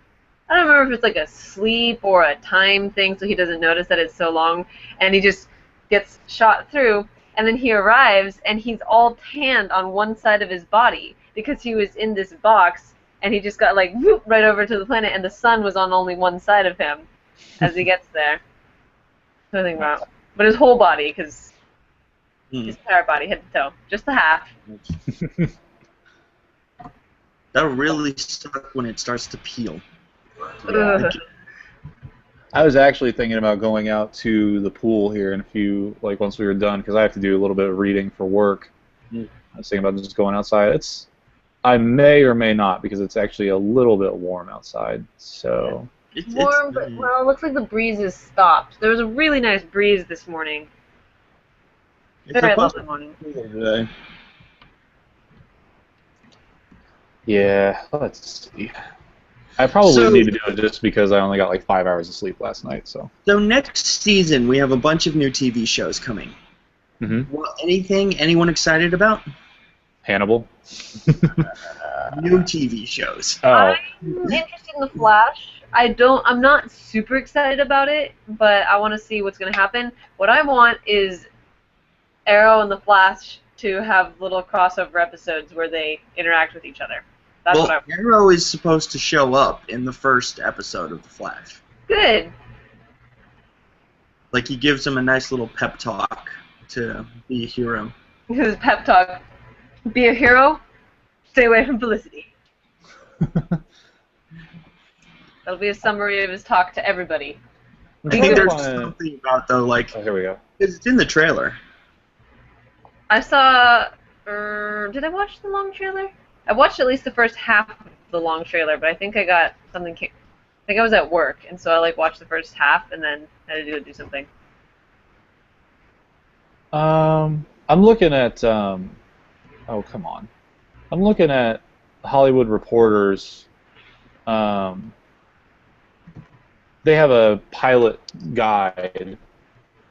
I don't remember if it's like a sleep or a time thing, so he doesn't notice that it's so long, and he just gets shot through, and then he arrives, and he's all tanned on one side of his body because he was in this box, and he just got like whoop, right over to the planet, and the sun was on only one side of him as he gets there. Nothing wrong, but his whole body, because his entire body, head to toe, just the half. That'll really suck when it starts to peel. Yeah. I was actually thinking about going out to the pool here in a few, like once we were done, because I have to do a little bit of reading for work. I was thinking about just going outside. I may or may not, because it's actually a little bit warm outside. So. It's Warm, but well, it looks like the breeze has stopped. There was a really nice breeze this morning. Very lovely morning. Today. Yeah, let's see. I probably need to do it just because I only got like 5 hours of sleep last night. So next season we have a bunch of new TV shows coming. Well, anyone excited about? Hannibal. New TV shows. Oh. I'm interested in The Flash. I'm not super excited about it, but I want to see what's going to happen. What I want is Arrow and The Flash to have little crossover episodes where they interact with each other. That's what I want. Arrow is supposed to show up in the first episode of The Flash. Good. Like he gives him a nice little pep talk to be a hero. His pep talk. Be a hero. Stay away from Felicity. That'll be a summary of his talk to everybody. I think there's something about though, like here we go. It's in the trailer. I saw. Did I watch the long trailer? I watched at least the first half of the long trailer, but I think I got something. I think I was at work, and so I like watched the first half, and then had to do something. I'm looking at. Oh, come on. I'm looking at Hollywood Reporter's. They have a pilot guide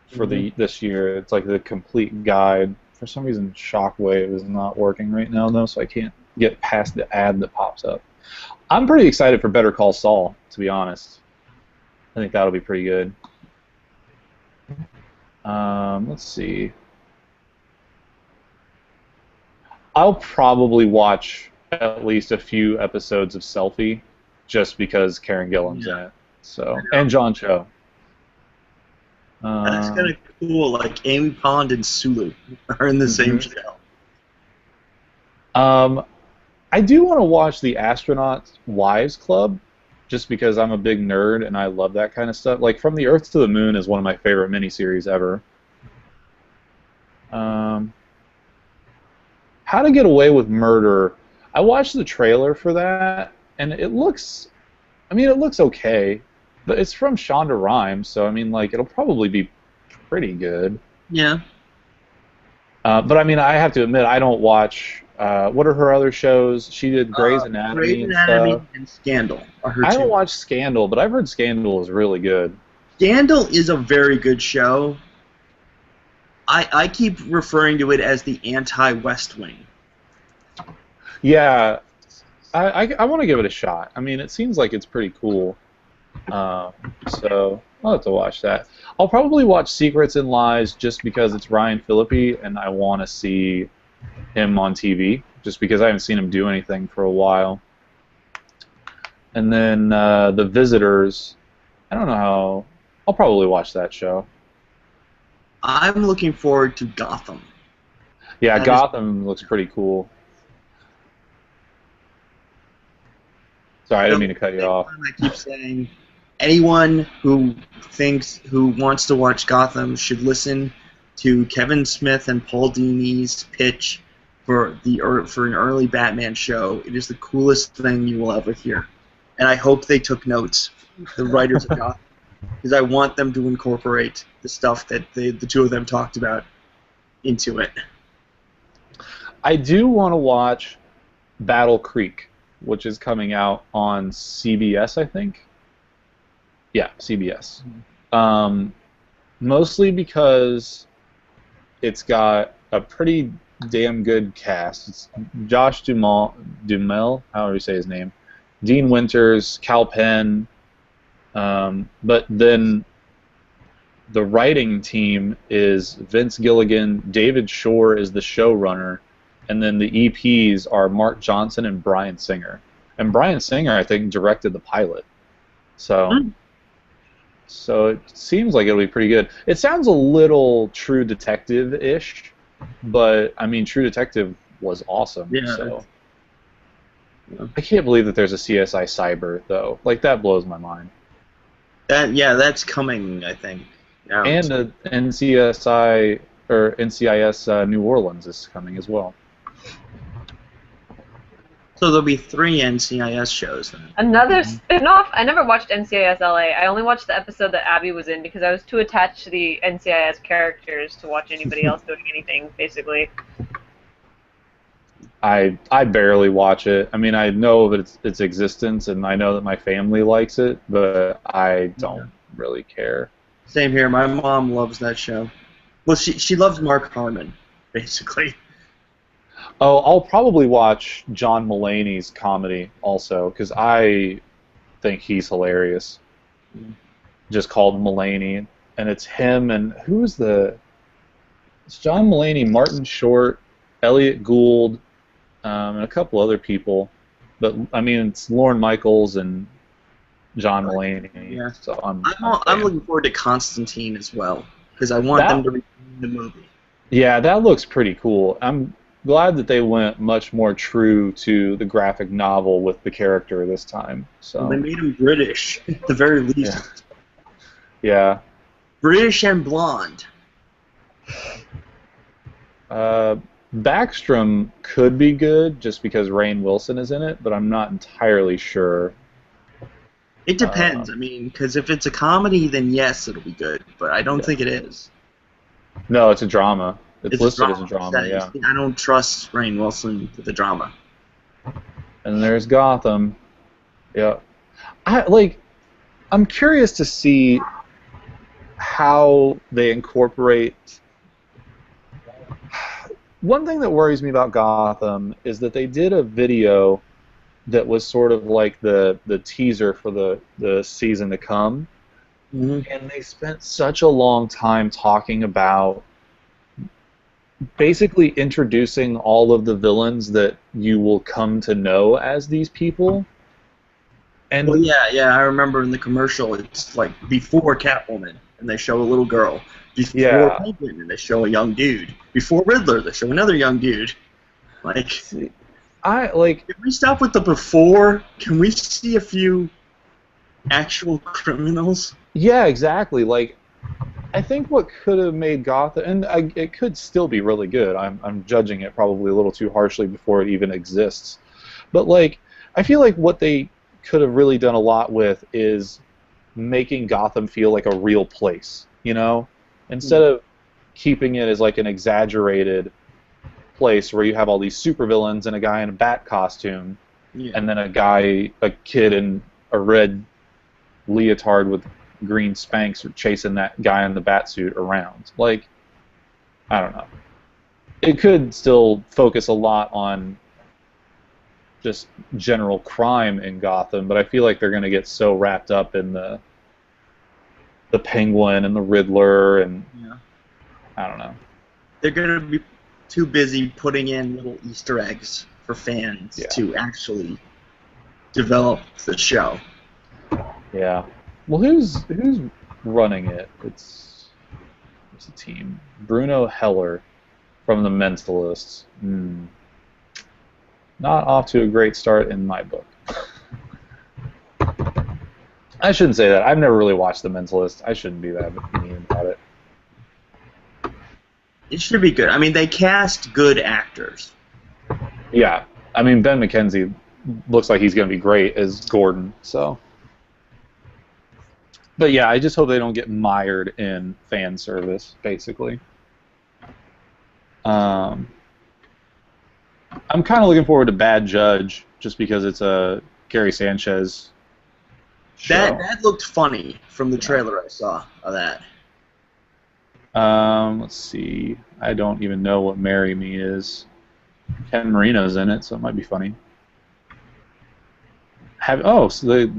for this year. It's like the complete guide. For some reason, Shockwave is not working right now, though, so I can't get past the ad that pops up. I'm pretty excited for Better Call Saul, to be honest. I think that'll be pretty good. Let's see. I'll probably watch at least a few episodes of Selfie, just because Karen Gillan's in it. So, and John Cho. That's kind of cool. Like Amy Pond and Sulu are in the same show. I do want to watch the Astronaut Wives Club, just because I'm a big nerd and I love that kind of stuff. Like From the Earth to the Moon is one of my favorite miniseries ever. How to Get Away with Murder. I watched the trailer for that, and it looks okay, but it's from Shonda Rhimes, so I mean, like, it'll probably be pretty good. Yeah. But I mean, I have to admit, I don't watch. What are her other shows? She did Grey's Anatomy and stuff. And Scandal are her I two. don't watch Scandal, but I've heard Scandal is really good. Scandal is a very good show. I keep referring to it as the anti-West Wing. Yeah, I want to give it a shot. I mean, it seems like it's pretty cool. So I'll have to watch that. I'll probably watch Secrets and Lies just because it's Ryan Phillippe and I want to see him on TV, just because I haven't seen him do anything for a while. And then The Visitors, I don't know how. I'll probably watch that show. I'm looking forward to Gotham. Yeah, Gotham looks pretty cool. Sorry, I didn't mean to cut you off. I keep saying, anyone who wants to watch Gotham should listen to Kevin Smith and Paul Dini's pitch for an early Batman show. It is the coolest thing you will ever hear, and I hope they took notes, the writers of Gotham, because I want them to incorporate the stuff that the two of them talked about into it. I do want to watch Battle Creek, which is coming out on CBS, I think. Yeah, CBS. Mostly because it's got a pretty damn good cast. It's Josh Duhamel, however you say his name, Dean Winters, Cal Penn, but then the writing team is Vince Gilligan, David Shore is the showrunner, and then the EPs are Mark Johnson and Bryan Singer. And Bryan Singer, I think, directed the pilot. So it seems like it'll be pretty good. It sounds a little True Detective-ish, but, I mean, True Detective was awesome. Yeah. So. I can't believe that there's a CSI Cyber, though. Like, that blows my mind. That's coming, I think. Yeah. And the NCSI or NCIS New Orleans is coming as well. So there'll be 3 NCIS shows then. Another spin-off? I never watched NCIS LA. I only watched the episode that Abby was in because I was too attached to the NCIS characters to watch anybody else doing anything, basically. I barely watch it. I mean, I know of its existence, and I know that my family likes it, but I don't really care. Same here. My mom loves that show. Well, she loves Mark Harmon, basically. Oh, I'll probably watch John Mulaney's comedy also, because I think he's hilarious. Just called Mulaney, and it's him and it's John Mulaney, Martin Short, Elliot Gould, and a couple other people. But I mean, it's Lorne Michaels and John Mulaney. Yeah. So I'm looking forward to Constantine as well, because I want them to read the movie. Yeah, that looks pretty cool. I'm glad that they went much more true to the graphic novel with the character this time. So they made him British, at the very least. Yeah. British and blonde. Backstrom could be good just because Rainn Wilson is in it, but I'm not entirely sure. It depends. I mean, because if it's a comedy, then yes, it'll be good. But I don't think it is. No, it's a drama. It's listed as a drama, yeah. I don't trust Rainn Wilson with the drama. And there's Gotham. Yeah. I'm curious to see how they incorporate. One thing that worries me about Gotham is that they did a video that was sort of like the teaser for the season to come, and they spent such a long time talking about basically introducing all of the villains that you will come to know as these people. And well, yeah, I remember in the commercial, it's like before Catwoman, and they show a little girl. Before Penguin, and they show a young dude. Before Riddler, they show another young dude. Can we stop with the before? Can we see a few actual criminals? Yeah, exactly. I think what could have made Gotham, and it could still be really good. I'm judging it probably a little too harshly before it even exists. But I feel like what they could have really done a lot with is making Gotham feel like a real place, you know? Instead of keeping it as an exaggerated place where you have all these supervillains and a guy in a bat costume, and then a kid in a red leotard with green Spanx chasing that guy in the bat suit around. I don't know. It could still focus a lot on just general crime in Gotham, but I feel like they're going to get so wrapped up in the Penguin and the Riddler, and I don't know. They're going to be too busy putting in little Easter eggs for fans to actually develop the show. Yeah. Well, who's running it? It's a team. Bruno Heller from The Mentalists. Not off to a great start in my book. I shouldn't say that. I've never really watched The Mentalist. I shouldn't be that mean about it. It should be good. I mean, they cast good actors. Yeah, I mean Ben McKenzie looks like he's going to be great as Gordon. So, but yeah, I just hope they don't get mired in fan service, basically. I'm kind of looking forward to Bad Judge just because it's a Gary Sanchez show. That looked funny from the trailer I saw of that. Let's see. I don't even know what Marry Me is. Ken Marino's in it, so it might be funny. So the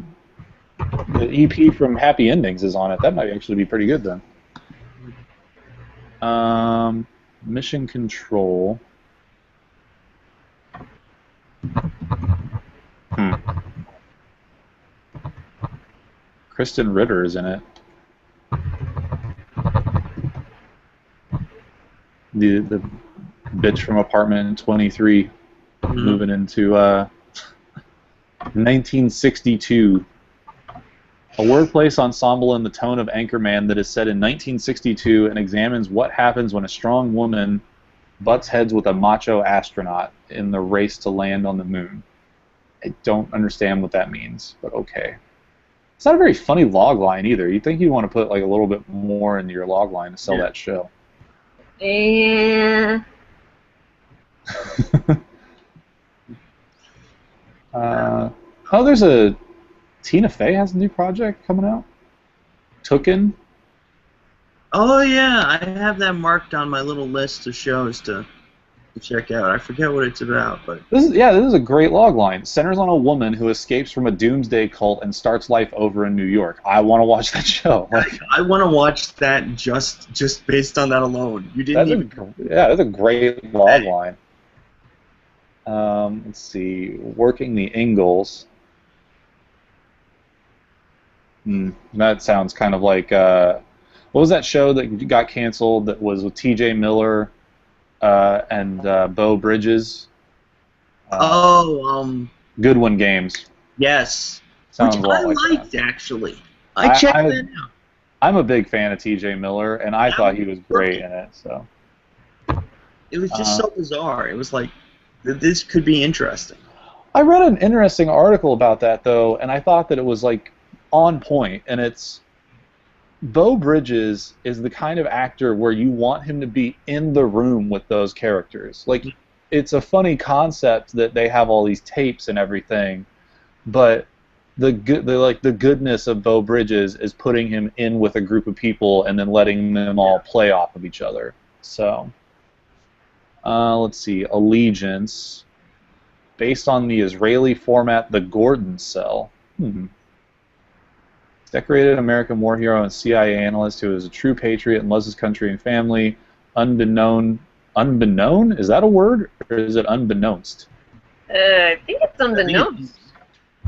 EP from Happy Endings is on it. That might actually be pretty good then. Mission Control. Kristen Ritter is in it. The bitch from Apartment 23 moving into 1962. A workplace ensemble in the tone of Anchorman that is set in 1962 and examines what happens when a strong woman butts heads with a macho astronaut in the race to land on the moon. I don't understand what that means, but okay. It's not a very funny log line either. You'd think you'd want to put like a little bit more into your log line to sell that show. Yeah. There's a Tina Fey has a new project coming out. Tooken. Oh yeah, I have that marked on my little list of shows to check out. I forget what it's about, but This is a great log line. Centers on a woman who escapes from a doomsday cult and starts life over in New York. I want to watch that show. I want to watch that just based on that alone. You didn't even. That's a great log line. Let's see. Working the Ingalls. That sounds kind of like what was that show that got canceled that was with T.J. Miller and Beau Bridges? Goodwin Games. Yes. Sounds Which a lot I like liked, actually. I checked that out. I'm a big fan of T.J. Miller, and I thought he was great in it. So it was just so bizarre. It was like, this could be interesting. I read an interesting article about that, though, and I thought that it was like on point, and it's Beau Bridges is the kind of actor where you want him to be in the room with those characters. Like, it's a funny concept that they have all these tapes and everything, but the goodness of Beau Bridges is putting him in with a group of people and then letting them all play off of each other. So, let's see, Allegiance, based on the Israeli format, The Gordon Cell. Decorated American war hero and CIA analyst who is a true patriot and loves his country and family. Unbeknown? Is that a word? Or is it unbeknownst? I think it's unbeknownst.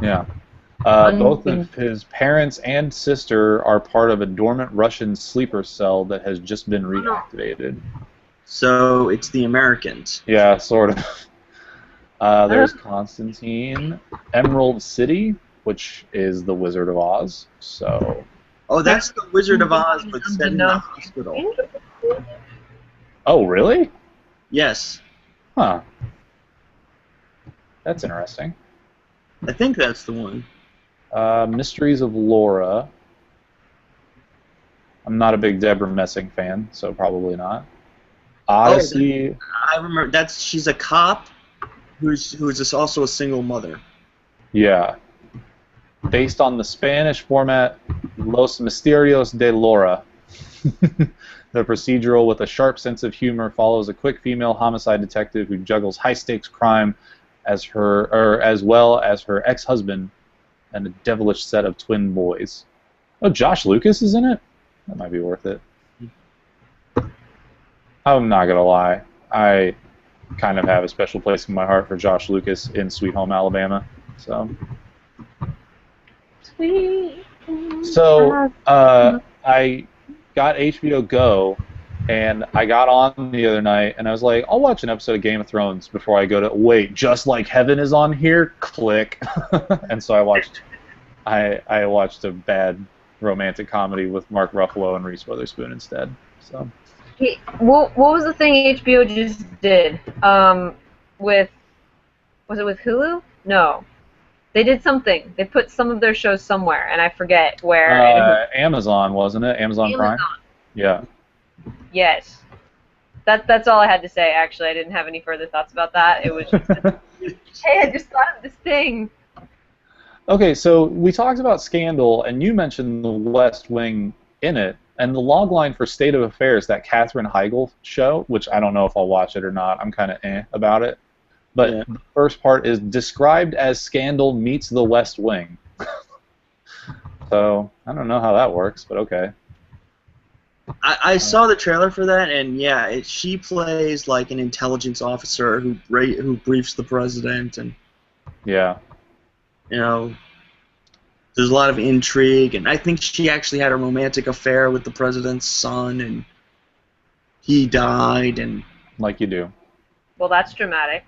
Yeah. Both of his parents and sister are part of a dormant Russian sleeper cell that has just been reactivated. So it's the Americans. Yeah, sort of. There's Constantine. Emerald City, which is the Wizard of Oz. So. Oh, that's the Wizard of Oz, but set in the hospital. Oh, really? Yes. Huh. That's interesting. I think that's the one. Mysteries of Laura. I'm not a big Deborah Messing fan, so probably not. Odyssey. Oh, I remember. She's a cop who's also a single mother. Yeah. Based on the Spanish format Los Misterios de Laura. The procedural with a sharp sense of humor follows a quick female homicide detective who juggles high-stakes crime as well as her ex-husband and a devilish set of twin boys. Oh, Josh Lucas is in it? That might be worth it. I'm not going to lie. I kind of have a special place in my heart for Josh Lucas in Sweet Home Alabama. So, I got HBO Go, and I got on the other night, and I was like, I'll watch an episode of Game of Thrones before I go to, wait, Just Like Heaven is on here? Click. And so I watched a bad romantic comedy with Mark Ruffalo and Reese Witherspoon instead. So What was the thing HBO just did? With was it with Hulu? No, they did something. They put some of their shows somewhere, and I forget where. And who. Amazon, wasn't it? Amazon Prime? Amazon. Yeah. Yes. That's all I had to say, actually. I didn't have any further thoughts about that. It was just, hey, I just thought of this thing. Okay, so we talked about Scandal, and you mentioned the West Wing in it, and the logline for State of Affairs, that Katherine Heigl show, which I don't know if I'll watch it or not. I'm kind of about it. But the first part is described as Scandal meets the West Wing. So I don't know how that works, but okay. I saw the trailer for that, and yeah, she plays like an intelligence officer who briefs the president, and yeah, you know, there's a lot of intrigue, and I think she actually had a romantic affair with the president's son, and he died, and like you do. Well, that's dramatic.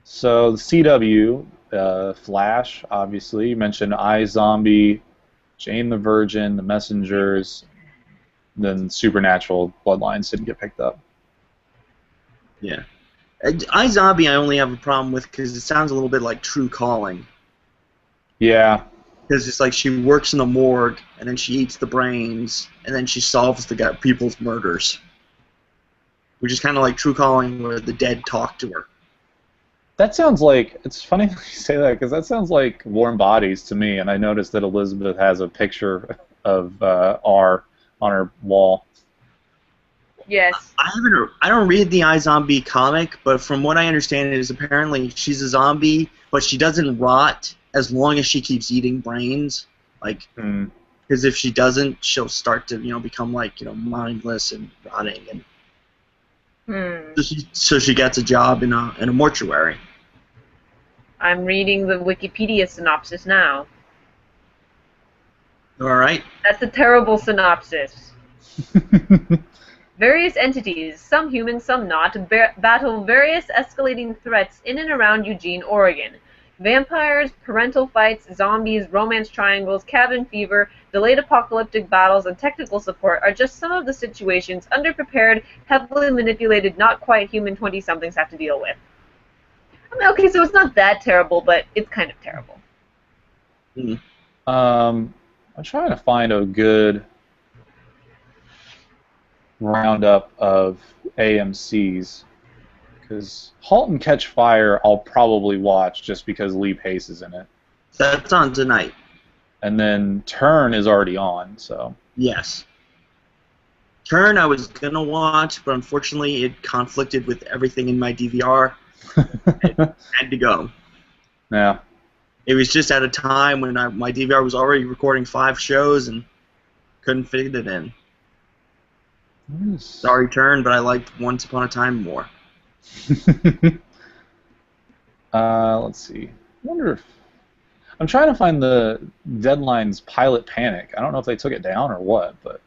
So the CW, Flash, obviously. You mentioned iZombie, Jane the Virgin, The Messengers, then Supernatural Bloodlines didn't get picked up. Yeah. iZombie I only have a problem with because it sounds a little bit like True Calling. Yeah. Because it's like she works in the morgue, and then she eats the brains, and then she solves the people's murders. Which is kind of like True Calling, where the dead talk to her. That sounds like, it's funny you say that, because that sounds like Warm Bodies to me, and I noticed that Elizabeth has a picture of R on her wall. Yes. I don't read the iZombie comic, but from what I understand, it is apparently she's a zombie, but she doesn't rot as long as she keeps eating brains. Like, because if she doesn't, she'll start to become like mindless and rotting, and so she gets a job in a mortuary. I'm reading the Wikipedia synopsis now. All right. That's a terrible synopsis. Various entities, some human, some not, battle various escalating threats in and around Eugene, Oregon. Vampires, parental fights, zombies, romance triangles, cabin fever, delayed apocalyptic battles, and technical support are just some of the situations underprepared, heavily manipulated, not quite human 20-somethings have to deal with. I mean, okay, so it's not that terrible, but it's kind of terrible. I'm trying to find a good roundup of AMC's, because *Halt and Catch Fire* I'll probably watch just because Lee Pace is in it. That's on tonight. And then *Turn* is already on, so. Yes. *Turn* I was gonna watch, but unfortunately it conflicted with everything in my DVR. It had to go. Yeah. It was just at a time when my DVR was already recording 5 shows and couldn't fit it in. Sorry, *Turn*, but I liked *Once Upon a Time* more. Let's see. I wonder if I'm trying to find the Deadline's Pilot Panic. I don't know if they took it down or what, but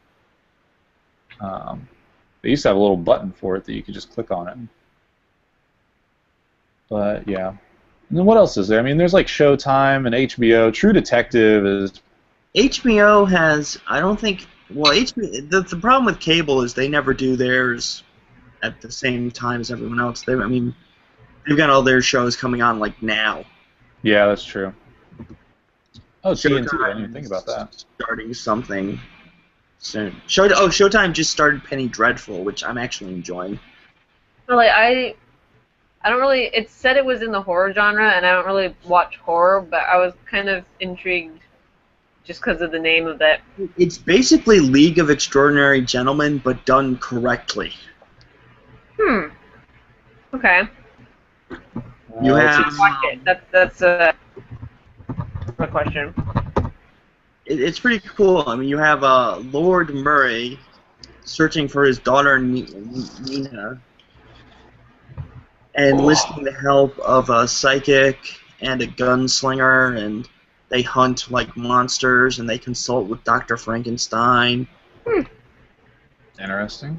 they used to have a little button for it that you could just click on it. But yeah. And then what else is there? I mean, there's like Showtime and HBO. True Detective is. HBO has, I don't think. Well, HBO. The problem with cable is they never do theirs at the same time as everyone else. They've got all their shows coming on like now. Yeah, that's true. Oh, Showtime, TNT. I didn't even think about that. Starting something soon. Showtime just started Penny Dreadful, which I'm actually enjoying. Well, like, I don't really. It said it was in the horror genre, and I don't really watch horror, but I was kind of intrigued just because of the name of it. It's basically League of Extraordinary Gentlemen, but done correctly. Okay. You have. Watch it. That's a question. It's pretty cool. I mean, you have Lord Murray searching for his daughter Nina, and enlisting the help of a psychic and a gunslinger, and they hunt like monsters, and they consult with Dr. Frankenstein. Interesting.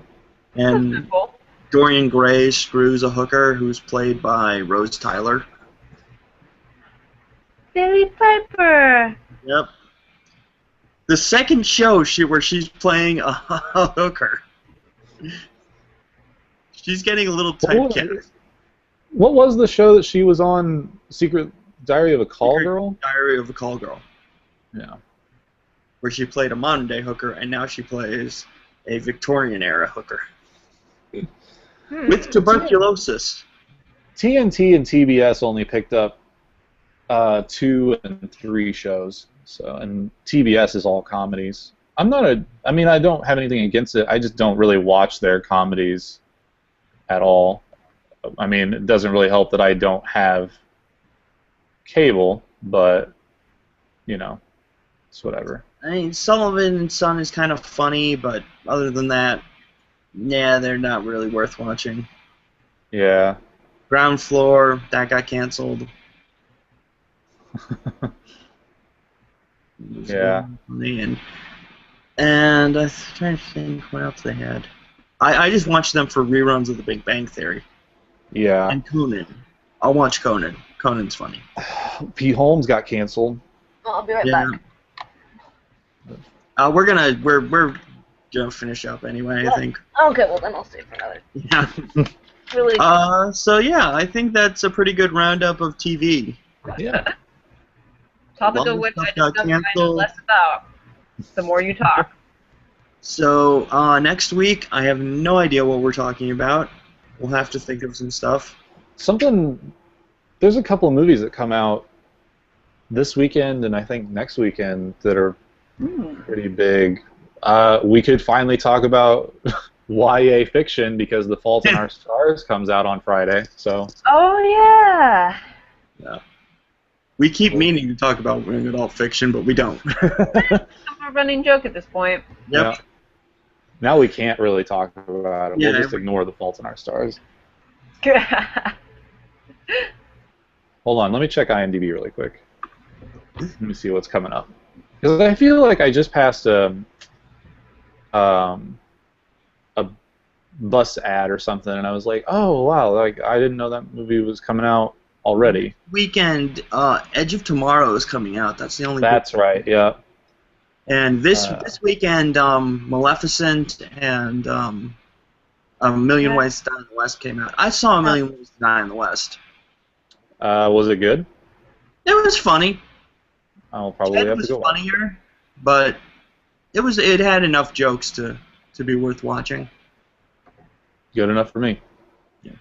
And Cool. Dorian Gray screws a hooker who's played by Rose Tyler. Billy Piper. Yep. The second show where she's playing a hooker. She's getting a little typecast. What was the show that she was on? Secret Diary of a Call Girl? Diary of a Call Girl. Yeah. Where she played a modern-day hooker, and now she plays a Victorian-era hooker. With tuberculosis. TNT and TBS only picked up 2 and 3 shows, and TBS is all comedies. I don't have anything against it. I just don't really watch their comedies at all. I mean, it doesn't really help that I don't have cable, but it's whatever. I mean, Sullivan and Son is kind of funny, but other than that, yeah, they're not really worth watching. Yeah. Ground Floor, that got canceled. Yeah. And I'm trying to think what else they had. I just watched them for reruns of The Big Bang Theory. Yeah. And Conan. I'll watch Conan. Conan's funny. P. Holmes got canceled. Well, I'll be right back. We're gonna finish up anyway. I think. Okay, well then I'll stay for another. Yeah. Really. So yeah, I think that's a pretty good roundup of TV. Yeah. Topic of which I discovered I know less about. The more you talk. So next week, I have no idea what we're talking about. We'll have to think of some stuff. There's a couple of movies that come out this weekend and I think next weekend that are pretty big. We could finally talk about YA fiction because The Fault in Our Stars comes out on Friday. So. Oh yeah. Yeah. We keep meaning to talk about adult fiction, but we don't. It's a running joke at this point. Yep. Yeah. Now we can't really talk about it. Yeah, We'll just ignore The Fault in Our Stars. Yeah. Hold on, let me check IMDb really quick. Let me see what's coming up. Because I feel like I just passed a bus ad or something, and I was like, oh wow, like I didn't know that movie was coming out already. Weekend, Edge of Tomorrow is coming out. That's the only. That's right. Yeah. And this weekend, Maleficent and A Million Ways to Die in the West came out. I saw A Million Ways to Die in the West. Was it good? It was funny. I'll probably have to go. It was funnier, but it had enough jokes to be worth watching. Good enough for me. Yeah.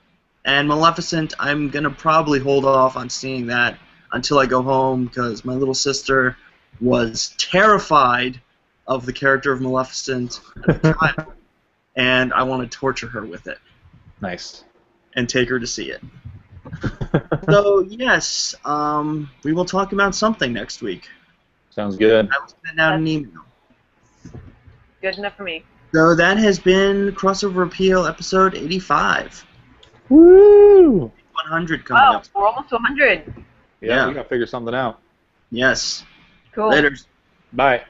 And Maleficent, I'm gonna probably hold off on seeing that until I go home because my little sister was terrified of the character of Maleficent as a child, and I want to torture her with it. Nice. And take her to see it. So yes, we will talk about something next week. Sounds good. I will send out an email. Good enough for me. So that has been Crossover Appeal episode 85. Woo! 100 coming up. We're almost to 100. Yeah, we gotta figure something out. Yes. Cool. Later. Bye.